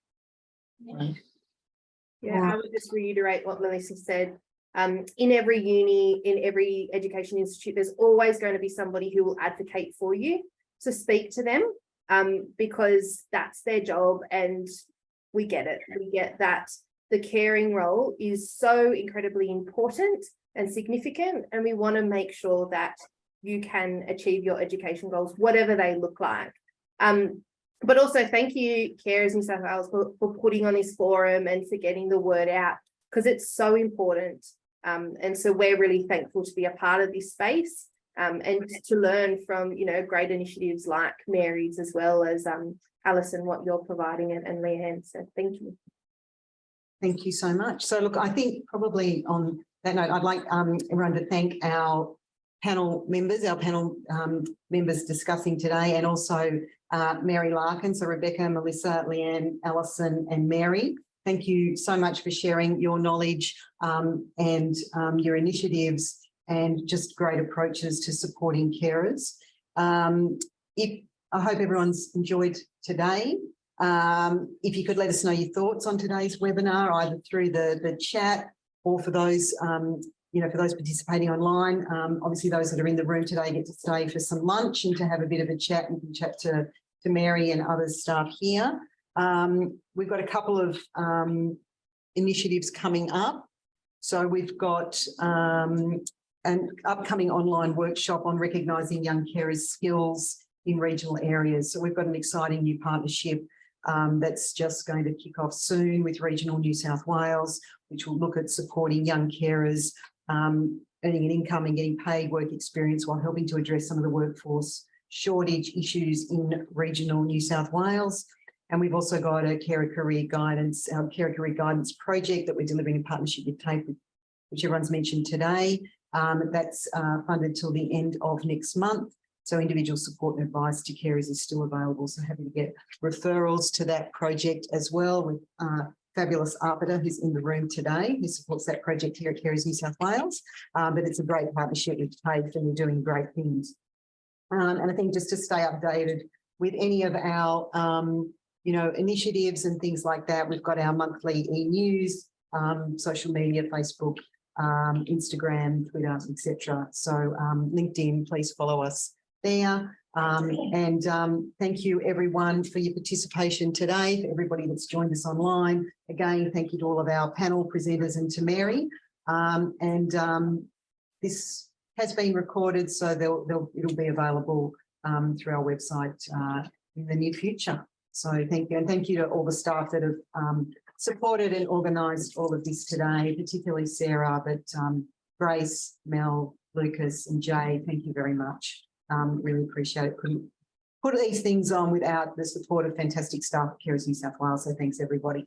Yeah, I would just reiterate what Melissa said. In every uni, in every education institute, there's always going to be somebody who will advocate for you. So speak to them because that's their job, and we get it. We get that. The caring role is so incredibly important and significant, and we want to make sure that you can achieve your education goals, whatever they look like. But also thank you, Carers New South Wales, for putting on this forum and for getting the word out, because it's so important. And so we're really thankful to be a part of this space and to learn from, you know, great initiatives like Mary's, as well as Alison, what you're providing, and Leanne. So thank you. Thank you so much. So look, I think probably on that note, I'd like everyone to thank our panel members discussing today, and also Mary Larkin, so Rebecca, Melissa, Leanne, Alison and Mary. Thank you so much for sharing your knowledge and your initiatives and just great approaches to supporting carers. I hope everyone's enjoyed today. If you could let us know your thoughts on today's webinar, either through the chat or for those, for those participating online. Obviously, those that are in the room today get to stay for some lunch and to have a bit of a chat, and can chat to Mary and other staff here. We've got a couple of initiatives coming up. So we've got an upcoming online workshop on recognising young carers' skills in regional areas. So we've got an exciting new partnership that's just going to kick off soon with Regional New South Wales, which will look at supporting young carers earning an income and getting paid work experience while helping to address some of the workforce shortage issues in regional New South Wales. And we've also got a carer career guidance, our carer career guidance project that we're delivering in partnership with TAFE, which everyone's mentioned today. That's funded till the end of next month. So individual support and advice to carers is still available. So happy to get referrals to that project as well, with fabulous Arpita, who's in the room today, who supports that project here at Carers New South Wales. But it's a great partnership with TAFE, and they're doing great things. And I think just to stay updated with any of our, initiatives and things like that, we've got our monthly e-news, social media, Facebook, Instagram, Twitter, etc. So LinkedIn, please follow us there. Thank you everyone for your participation today, for everybody that's joined us online. Again, thank you to all of our panel presenters and to Mary. This has been recorded, so it'll be available through our website in the near future. So thank you, and thank you to all the staff that have supported and organised all of this today, particularly Sarah, but Grace, Mel, Lucas and Jay, thank you very much. Really appreciate it. Couldn't put these things on without the support of fantastic staff at Carers New South Wales, so thanks everybody.